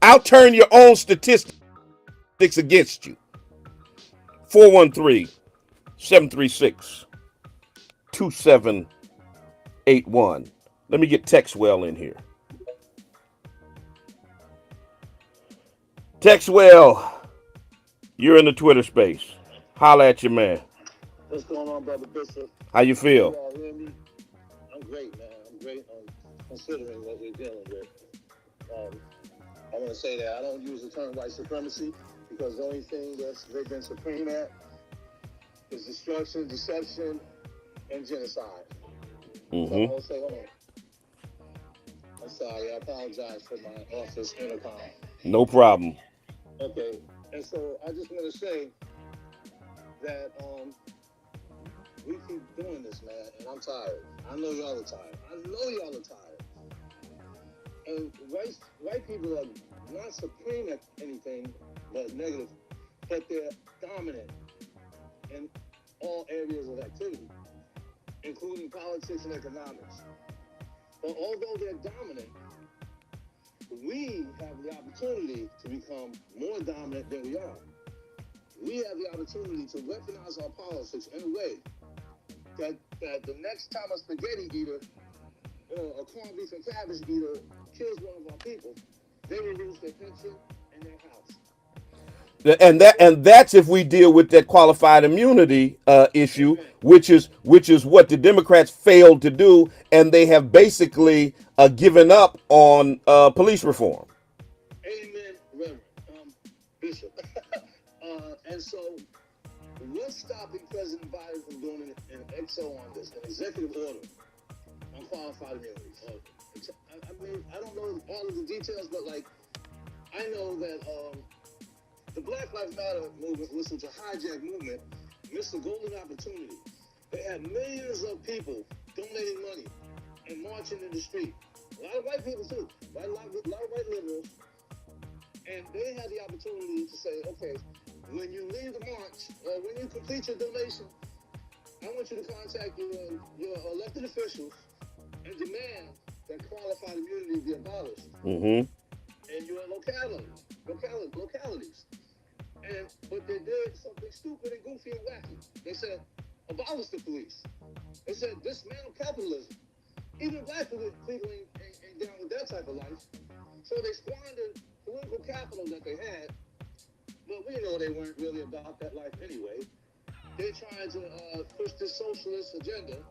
I'll turn your own statistics against you. 413-736-2781. Let me get Texwell in here. Texwell, you're in the Twitter space. Holla at your man. What's going on, Brother Bishop? How you feel? You all hear me? I'm great, man. I'm great considering what we're dealing with. I want to say that I don't use the term white supremacy, because the only thing they've been supreme at is destruction, deception, and genocide. So I'm going to say, hold on. I'm sorry. I apologize for my office intercom. No problem. Okay. And so I just want to say that we keep doing this, man, and I'm tired. I know y'all are tired. I know y'all are tired. And white people are not supreme at anything but negative, but they're dominant in all areas of activity, including politics and economics. But although they're dominant, we have the opportunity to become more dominant than we are. We have the opportunity to weaponize our politics in a way that the next time a spaghetti eater or a corned beef and cabbage eater kills one of our people, they will lose their pension and their house. And that's if we deal with that qualified immunity issue, which is what the Democrats failed to do, and they have basically given up on police reform. Amen, Reverend Bishop. And so, what's stopping President Biden from doing an XO on this, an executive order on qualified immunity? I mean, I don't know all of the details, but like, I know that the Black Lives Matter movement was such a hijacked movement, missed a golden opportunity. They had millions of people donating money and marching in the street. A lot of white people too, a lot of white liberals, and they had the opportunity to say, okay, when you leave the march or when you complete your donation, I want you to contact your elected officials and demand that qualified immunity be abolished in your localities. But they did something stupid and goofy and wacky. They said, abolish the police. They said, dismantle capitalism. Even black people ain't down with that type of life. So they squandered political capital that they had, but we know they weren't really about that life anyway. They're trying to push this socialist agenda.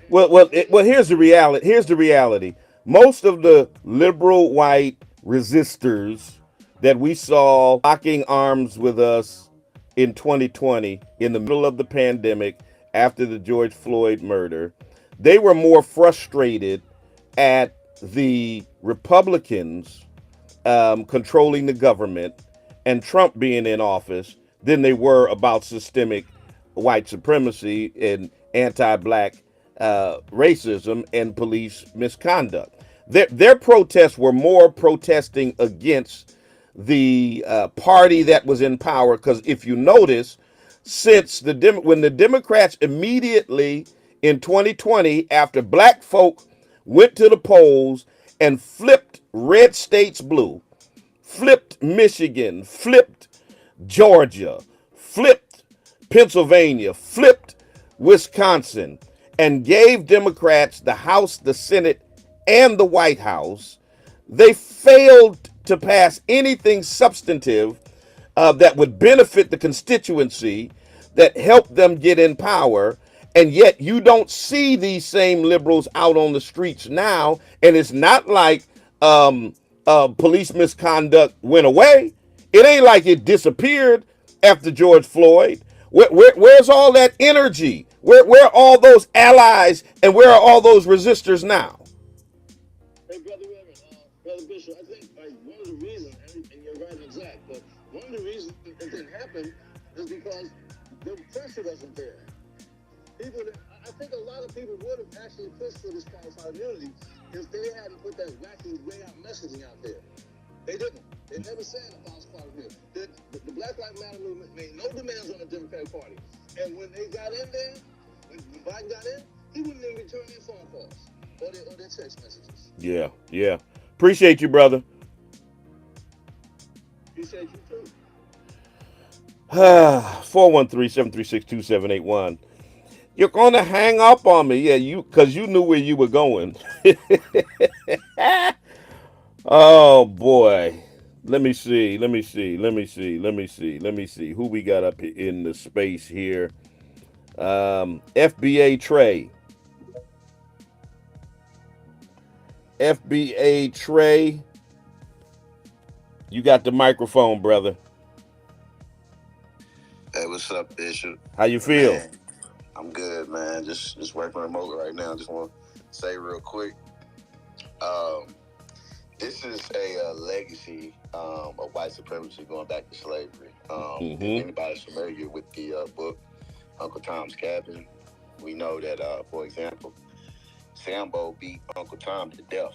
Well, here's the reality. Here's the reality. Most of the liberal white resistors that we saw locking arms with us in 2020, in the middle of the pandemic, after the George Floyd murder, they were more frustrated at the Republicans controlling the government and Trump being in office than they were about systemic white supremacy and anti-black racism and police misconduct. Their protests were more protesting against the party that was in power, because if you notice, since when the Democrats immediately in 2020, after black folk went to the polls and flipped red states blue, flipped Michigan, flipped Georgia, flipped Pennsylvania, flipped Wisconsin, and gave Democrats the House, the Senate, and the White House, they failed to pass anything substantive that would benefit the constituency, that helped them get in power. And yet you don't see these same liberals out on the streets now. And it's not like police misconduct went away. It ain't like it disappeared after George Floyd. Where's all that energy? Where are all those allies, and where are all those resistors now? Hey, Brother Reverend, Brother Bishop, I think one of the reasons, and you're right and exact, but one of the reasons it didn't happen is because the pressure wasn't there. I think a lot of people would have actually pushed for this qualified immunity if they hadn't put that wacky way out messaging out there. They didn't. They never said about qualified immunity. The Black Lives Matter movement made no demands on the Democratic Party. And when they got in there, when Biden got in, he wouldn't even return their phone calls or their text messages. Yeah. Appreciate you, brother. Appreciate you too. 413-736-2781. You're gonna hang up on me, because you knew where you were going. Oh boy, let me see who we got up in the space here. FBA Trey, you got the microphone, brother. Hey, what's up, Bishop? How you feel? Man, I'm good, man. Just working remote right now. Just want to say real quick, Um, this is a legacy of white supremacy going back to slavery. If anybody's familiar with the book Uncle Tom's Cabin, we know that, for example, Sambo beat Uncle Tom to death.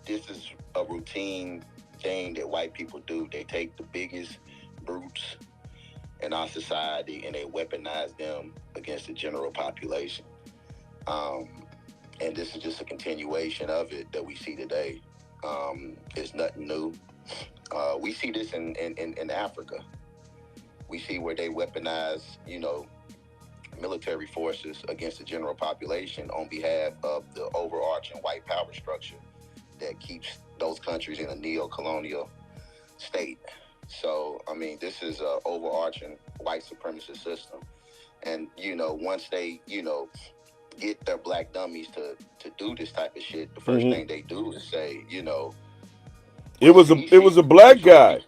This is a routine thing that white people do. They take the biggest brutes in our society and they weaponize them against the general population. And this is just a continuation of it that we see today. It's nothing new. We see this in Africa. We see where they weaponize, military forces against the general population on behalf of the overarching white power structure that keeps those countries in a neo-colonial state. So, I mean, this is an overarching white supremacist system. And, once they, get their black dummies to do this type of shit, the first thing they do is say, it was a black guy.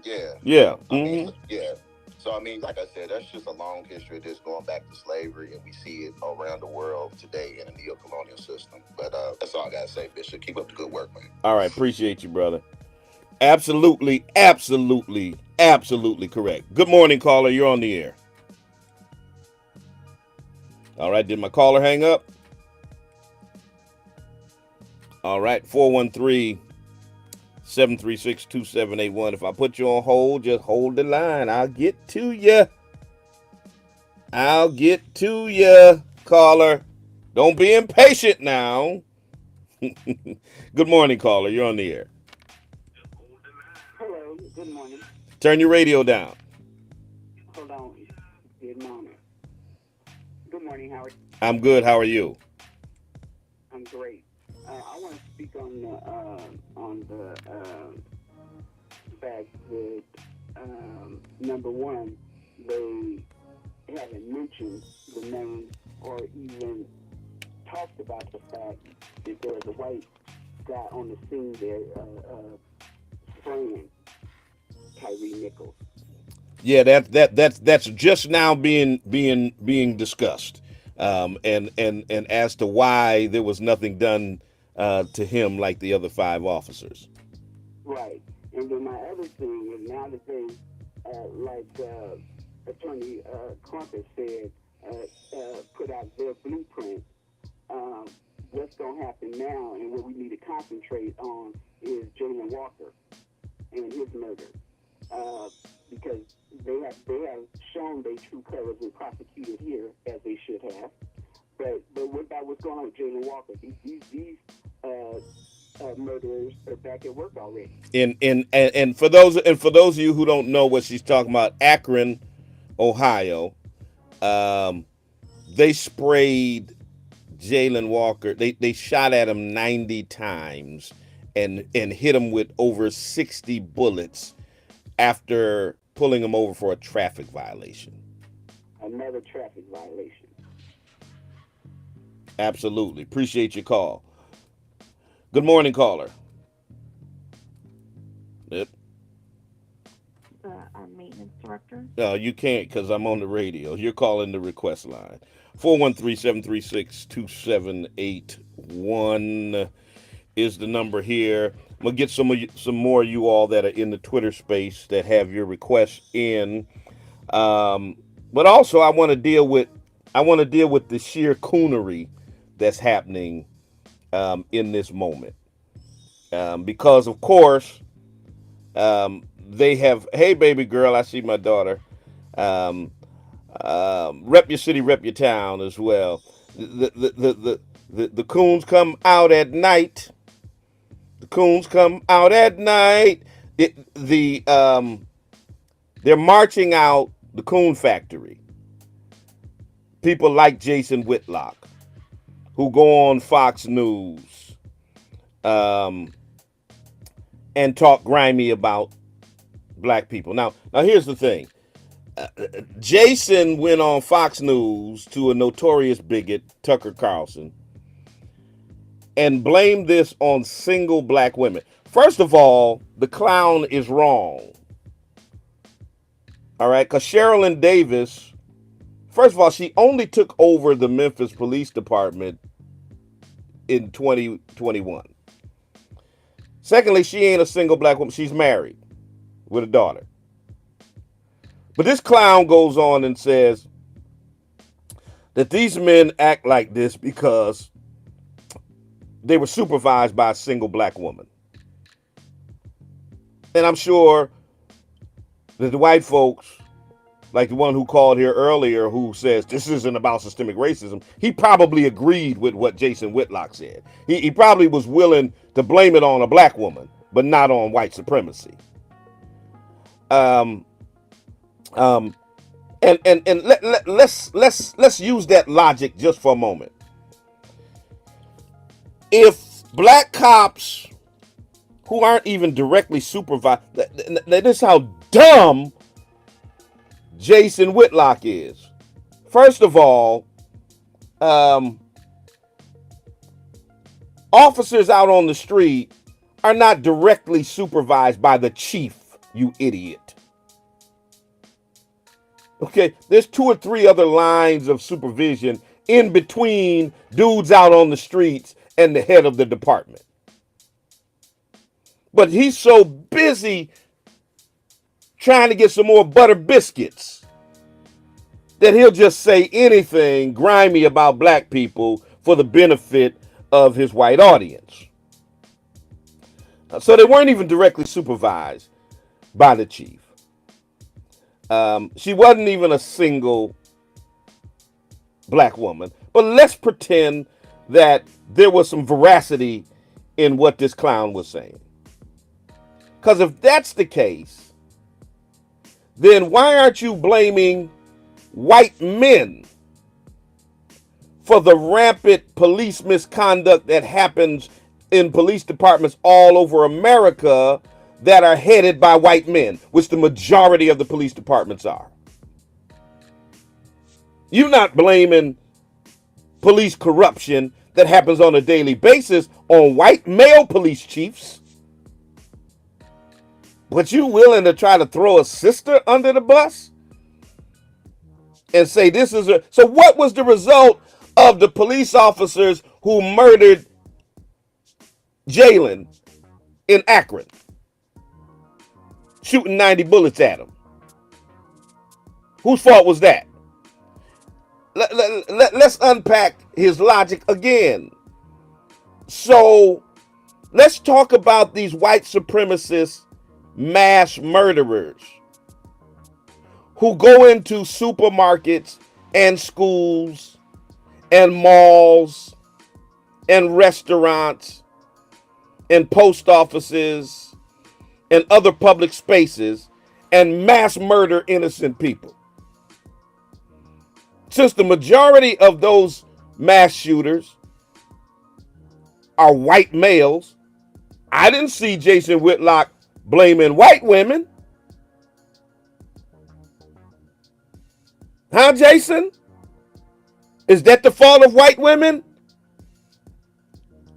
Yeah. Yeah. I mean, yeah. So, I mean, like I said, that's just a long history of this going back to slavery, and we see it around the world today in a neo-colonial system. But that's all I got to say, Bishop. Keep up the good work, man. All right. Appreciate you, brother. Absolutely, absolutely, absolutely correct. Good morning, caller. You're on the air. All right. Did my caller hang up? All right. 413-736-2781. If I put you on hold, just hold the line. I'll get to you. I'll get to you, caller. Don't be impatient now. Good morning, caller. You're on the air. Hello, good morning. Turn your radio down. Hold on. Good morning. Good morning, Howard. I'm good. How are you? I'm great. I want to speak on the fact that number one, they haven't mentioned the name or even talked about the fact that there was a white guy on the scene there, spraying Tyree Nichols. Yeah, that's just now being discussed, and as to why there was nothing done to him like the other 5 officers. Right, and then my other thing is now that they, like Attorney Crump has said, put out their blueprint. What's going to happen now, and what we need to concentrate on is Jalen Walker and his murder, because they have shown their true colors and prosecuted here as they should have. But what about what's going on with Jalen Walker? These murderers are back at work already. And for those of you who don't know what she's talking about, Akron, Ohio, they sprayed Jalen Walker. They shot at him 90 times and hit him with over 60 bullets after pulling him over for a traffic violation. Another traffic violation. Absolutely. Appreciate your call. Good morning, caller. Yep. Our maintenance director. No, you can't because I'm on the radio. You're calling the request line. 413-736-2781 is the number here. I'm gonna get some more of you all that are in the Twitter space that have your requests in. But also I want to deal with the sheer coonery that's happening in this moment. Because of course they have, hey baby girl, I see my daughter. Rep your city, rep your town as well. The coons come out at night. The coons come out at night. They're marching out the coon factory. People like Jason Whitlock, who go on Fox News and talk grimy about black people. Now here's the thing. Jason went on Fox News to a notorious bigot, Tucker Carlson, and blamed this on single black women. First of all, the clown is wrong. All right, because Sherilyn Davis, first of all, she only took over the Memphis Police Department in 2021. Secondly, she ain't a single black woman. She's married with a daughter. But this clown goes on and says that these men act like this because they were supervised by a single black woman. And I'm sure that the white folks, like the one who called here earlier, who says this isn't about systemic racism, he probably agreed with what Jason Whitlock said. He probably was willing to blame it on a black woman, but not on white supremacy. And let's use that logic just for a moment. If black cops who aren't even directly supervised, this is how dumb Jason Whitlock is. First of all, officers out on the street are not directly supervised by the chief, you idiot. Okay, there's 2 or 3 other lines of supervision in between dudes out on the streets and the head of the department. But he's so busy trying to get some more butter biscuits that he'll just say anything grimy about black people for the benefit of his white audience. So they weren't even directly supervised by the chief. She wasn't even a single black woman. But let's pretend that there was some veracity in what this clown was saying. Because if that's the case, then why aren't you blaming white men for the rampant police misconduct that happens in police departments all over America that are headed by white men, which the majority of the police departments are? You're not blaming police corruption that happens on a daily basis on white male police chiefs. But you willing to try to throw a sister under the bus and say this is a... So what was the result of the police officers who murdered Jalen in Akron, shooting 90 bullets at him? Whose fault was that? Let's unpack his logic again. So let's talk about these white supremacist mass murderers who go into supermarkets and schools and malls and restaurants and post offices and other public spaces and mass murder innocent people. Since the majority of those mass shooters are white males, I didn't see Jason Whitlock blaming white women. Huh, Jason? Is that the fault of white women?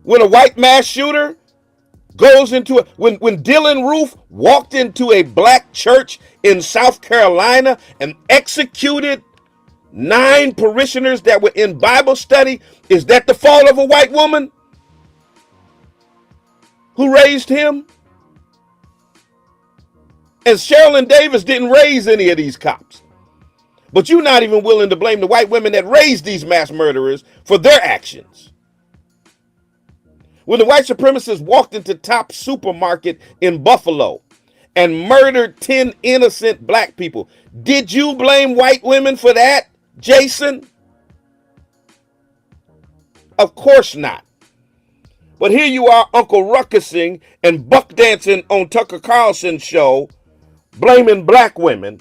When a white mass shooter goes into when Dylan Roof walked into a black church in South Carolina and executed 9 parishioners that were in Bible study, is that the fault of a white woman who raised him? And Sherilyn Davis didn't raise any of these cops. But you're not even willing to blame the white women that raised these mass murderers for their actions. When the white supremacists walked into Top Supermarket in Buffalo and murdered 10 innocent black people, did you blame white women for that, Jason? Of course not. But here you are, Uncle Ruckusing and buck dancing on Tucker Carlson's show, blaming black women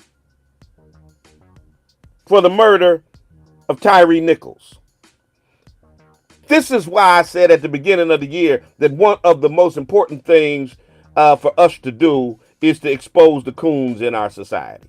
for the murder of Tyree Nichols. This is why I said at the beginning of the year that one of the most important things for us to do is to expose the coons in our society.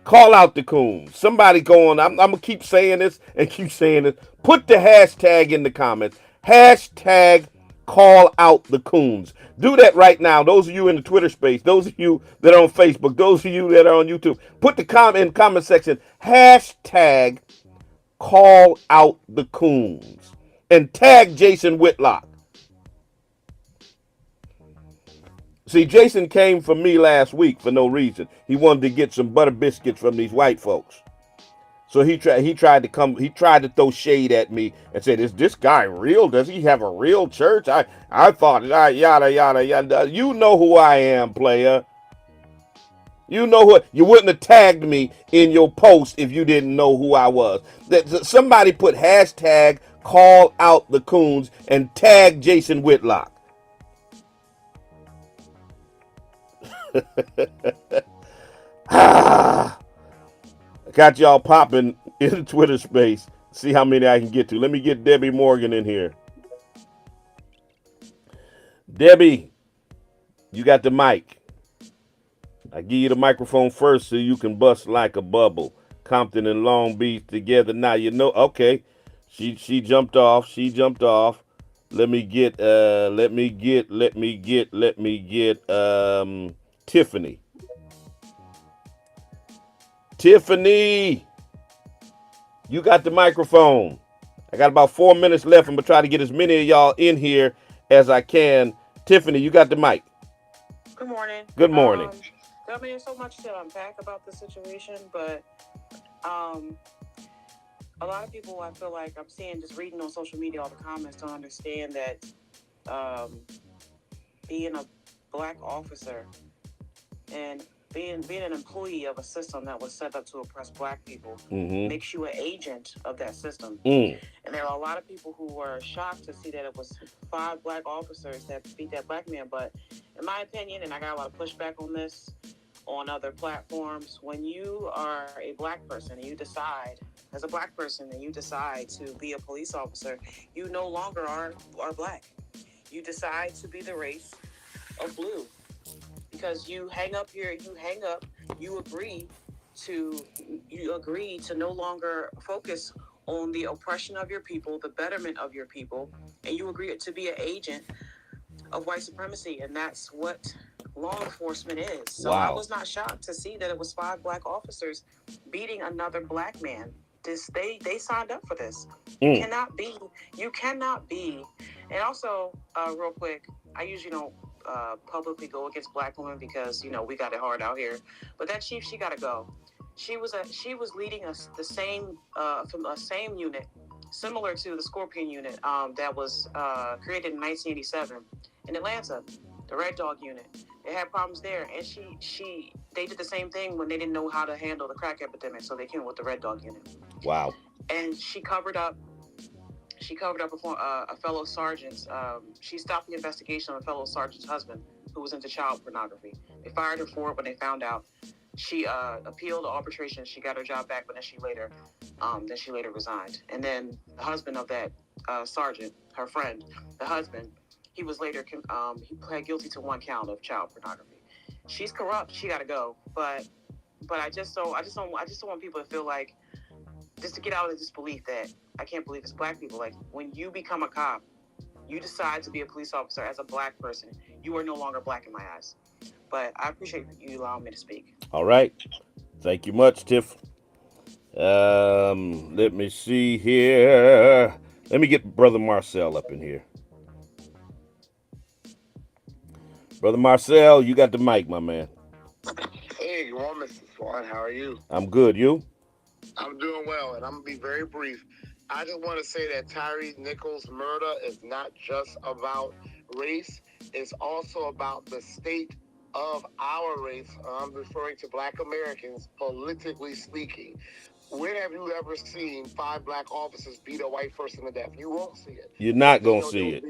Call out the coons. Somebody going, I'm going to keep saying this and keep saying this. Put the hashtag in the comments. Hashtag call out the coons. Do that right now. Those of you in the Twitter space, those of you that are on Facebook, those of you that are on YouTube, put the comment section, hashtag call out the coons. and tag Jason Whitlock. See, Jason came for me last week for no reason. He wanted to get some butter biscuits from these white folks. So he tried to throw shade at me and said, "Is this guy real? Does he have a real church?" I thought, yada yada yada. You know who I am, player. You know who. You wouldn't have tagged me in your post if you didn't know who I was. Somebody put hashtag call out the coons and tag Jason Whitlock. I got y'all popping in Twitter space. See how many I can get to. Let me get Debbie Morgan in here. Debbie, you got the mic. I give you the microphone first so you can bust like a bubble. Compton and Long Beach together. Now you know. Okay, she jumped off. She jumped off. Let me get Tiffany. Tiffany, you got the microphone. I got about 4 minutes left. I'm gonna try to get as many of y'all in here as I can. Tiffany, you got the mic. Good morning. Good morning. I mean, there's so much to unpack about the situation, but a lot of people, I feel like I'm seeing, just reading on social media, all the comments, don't understand that being a black officer and being an employee of a system that was set up to oppress black people makes you an agent of that system. And there are a lot of people who were shocked to see that it was 5 black officers that beat that black man. But in my opinion, and I got a lot of pushback on this on other platforms, when you are a black person and you decide, as a black person, and you decide to be a police officer, you no longer are black. You decide to be the race of blue. Because you agree to no longer focus on the oppression of your people, the betterment of your people, and you agree to be an agent of white supremacy, and that's what law enforcement is. So wow. I was not shocked to see that it was 5 black officers beating another black man. They signed up for this. You cannot be, and also, real quick, I usually don't publicly go against black women because, you know, we got it hard out here. But that chief, she got to go. She was leading the same unit, similar to the Scorpion unit that was created in 1987 in Atlanta, the Red Dog unit. They had problems there, and they did the same thing when they didn't know how to handle the crack epidemic, so they came with the Red Dog unit. Wow. And she covered up a fellow sergeant's. She stopped the investigation of a fellow sergeant's husband who was into child pornography. They fired her for it when they found out. She appealed to arbitration. She got her job back, but then she later resigned. And then the husband of that sergeant, her friend, the husband, he was later he pled guilty to 1 count of child pornography. She's corrupt. She got to go. But I just don't want people to feel like, just to get out of this belief that I can't believe it's black people. Like, when you become a cop, you decide to be a police officer as a black person, you are no longer black in my eyes. But I appreciate you allowing me to speak. All right. Thank you much, Tiff. Let me see here. Let me get Brother Marcel up in here. Brother Marcel, you got the mic, my man. Hey, good morning, Mr. Swan. How are you? I'm good. You? I'm doing well, and I'm going to be very brief. I just want to say that Tyree Nichols' murder is not just about race. It's also about the state of our race. I'm referring to black Americans, politically speaking. When have you ever seen 5 black officers beat a white person to death? You won't see it. You're not going to see it.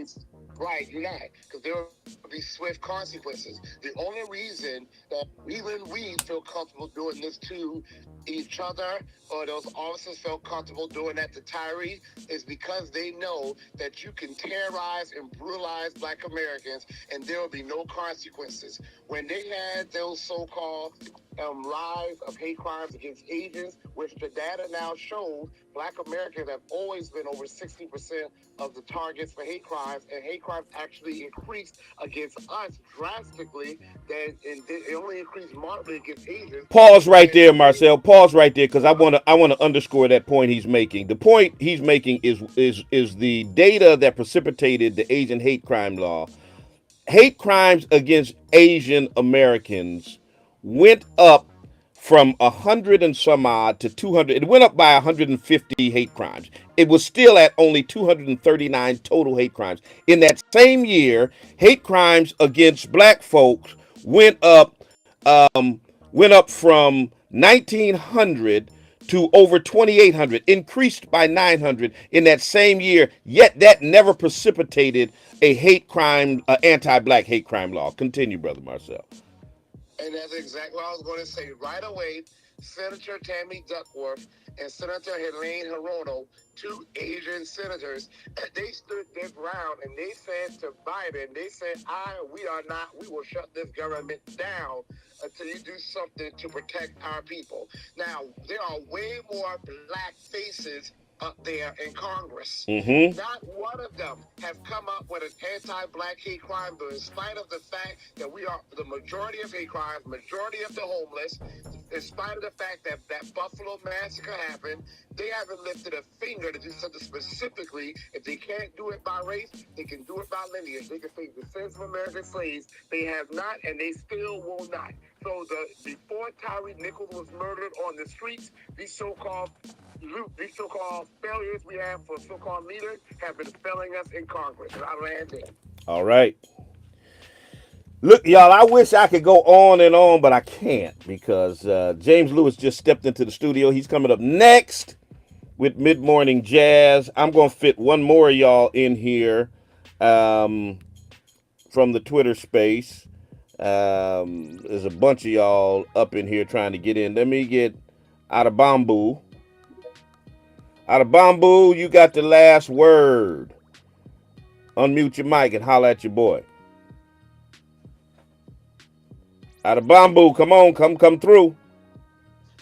Right, you're not, because there will be swift consequences. The only reason that even we feel comfortable doing this to each other, or those officers felt comfortable doing that to Tyree, is because they know that you can terrorize and brutalize black Americans and there will be no consequences. When they had those so-called rise of hate crimes against Asians, which the data now shows black Americans have always been over 60% of the targets for hate crimes, and hate crimes actually increased against us drastically, and it only increased moderately against Asians. Pause right And there, Marcel. Pause right there, because I want to underscore that point he's making. The point he's making is the data that precipitated the Asian hate crime law. Hate crimes against Asian Americans went up from 100 and some odd to 200. It went up by 150 hate crimes. It was still at only 239 total hate crimes. In that same year, hate crimes against black folks went up went up from 1900 to over 2800, increased by 900 in that same year. Yet that never precipitated a hate crime, anti-black hate crime law. Continue, brother Marcel. And that's exactly what I was going to say. Right away, Senator Tammy Duckworth and Senator Helene Hirono, two Asian senators, they stood their ground and they said to Biden, they said, we will shut this government down until you do something to protect our people. Now, there are way more black faces up there in Congress. Mm-hmm. Not one of them have come up with an anti-black hate crime bill, in spite of the fact that we are the majority of hate crimes, majority of the homeless, in spite of the fact that that Buffalo massacre happened. They haven't lifted a finger to do something specifically. If they can't do it by race, they can do it by lineage. They can say descendants of American slaves. They have not, and they still will not. So before Tyree Nichols was murdered on the streets, these so-called failures we have for so-called leaders have been failing us in Congress. And I land there. All right. Look, y'all, I wish I could go on, but I can't because James Lewis just stepped into the studio. He's coming up next with Mid Morning Jazz. I'm going to fit one more of y'all in here from the Twitter space. There's a bunch of y'all up in here trying to get in. Let me get out of Bamboo. Out of Bamboo, you got the last word. Unmute your mic and holler at your boy. Out of Bamboo, come on, come through.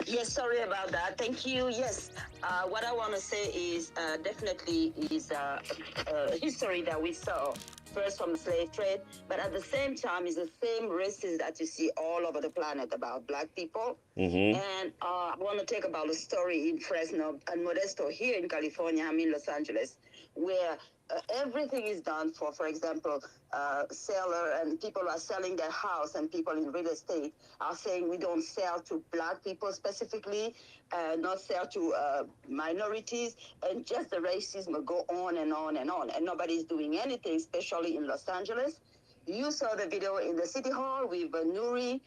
Yes, sorry about that. Thank you. Yes, what I want to say is definitely is history that we saw first from the slave trade, but at the same time is the same racism that you see all over the planet about black people. Mm-hmm. And I want to talk about a story in Fresno and Modesto here in California. I'm in Los Angeles, where everything is done for example, seller and people are selling their house, and people in real estate are saying we don't sell to black people specifically, not sell to minorities, and just the racism will go on and on and on, and nobody's doing anything, especially in Los Angeles. You saw the video in the city hall with Nuri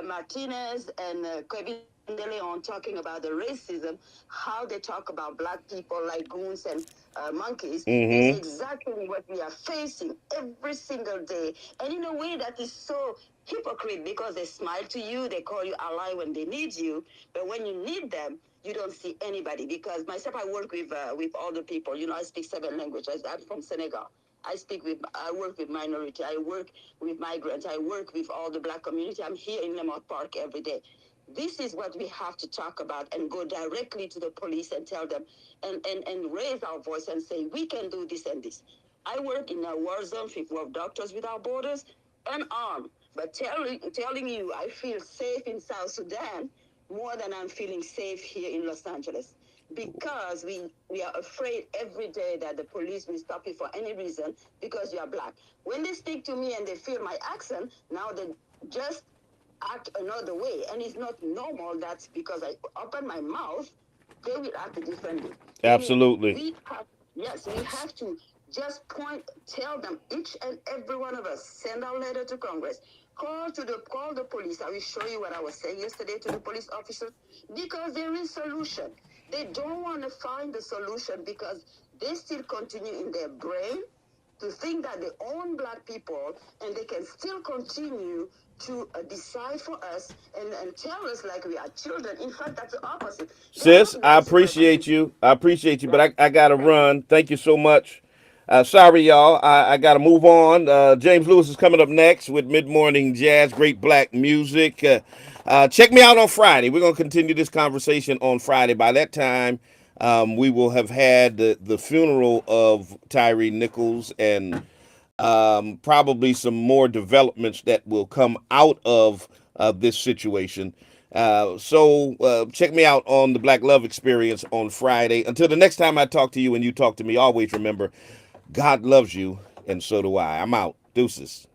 Martinez and Kevin De Leon talking about the racism, how they talk about black people like goons and monkeys. Mm-hmm. Is exactly what we are facing every single day, and in a way that is so hypocrite, because they smile to you, they call you ally when they need you, but when you need them, you don't see anybody. Because myself, I work with all the people. You know, I speak 7 languages. I'm from Senegal. I work with minority. I work with migrants. I work with all the black community. I'm here in Lemont Park every day. This is what we have to talk about and go directly to the police and tell them and raise our voice and say, we can do this and this. I work in a war zone with Doctors Without Borders, unarmed, but telling you I feel safe in South Sudan more than I'm feeling safe here in Los Angeles. Because we are afraid every day that the police will stop you for any reason because you are black. When they speak to me and they feel my accent, now they just act another way. And it's not normal. That's because I open my mouth, they will act differently. Absolutely. We have to just tell them, each and every one of us, send our letter to Congress. Call the police. I will show you what I was saying yesterday to the police officers, because there is solution. They don't want to find the solution because they still continue in their brain to think that they own black people, and they can still continue to decide for us and tell us like we are children. In fact, that's the opposite. Sis, I appreciate you. But I got to run. Thank you so much. Sorry, y'all. I got to move on. James Lewis is coming up next with Mid Morning Jazz, great black music. Check me out on Friday. We're going to continue this conversation on Friday. By that time, we will have had the funeral of Tyree Nichols, and probably some more developments that will come out of this situation. So check me out on the Black Love Experience on Friday. Until the next time I talk to you and you talk to me, always remember God loves you, and so do I. I'm out. Deuces.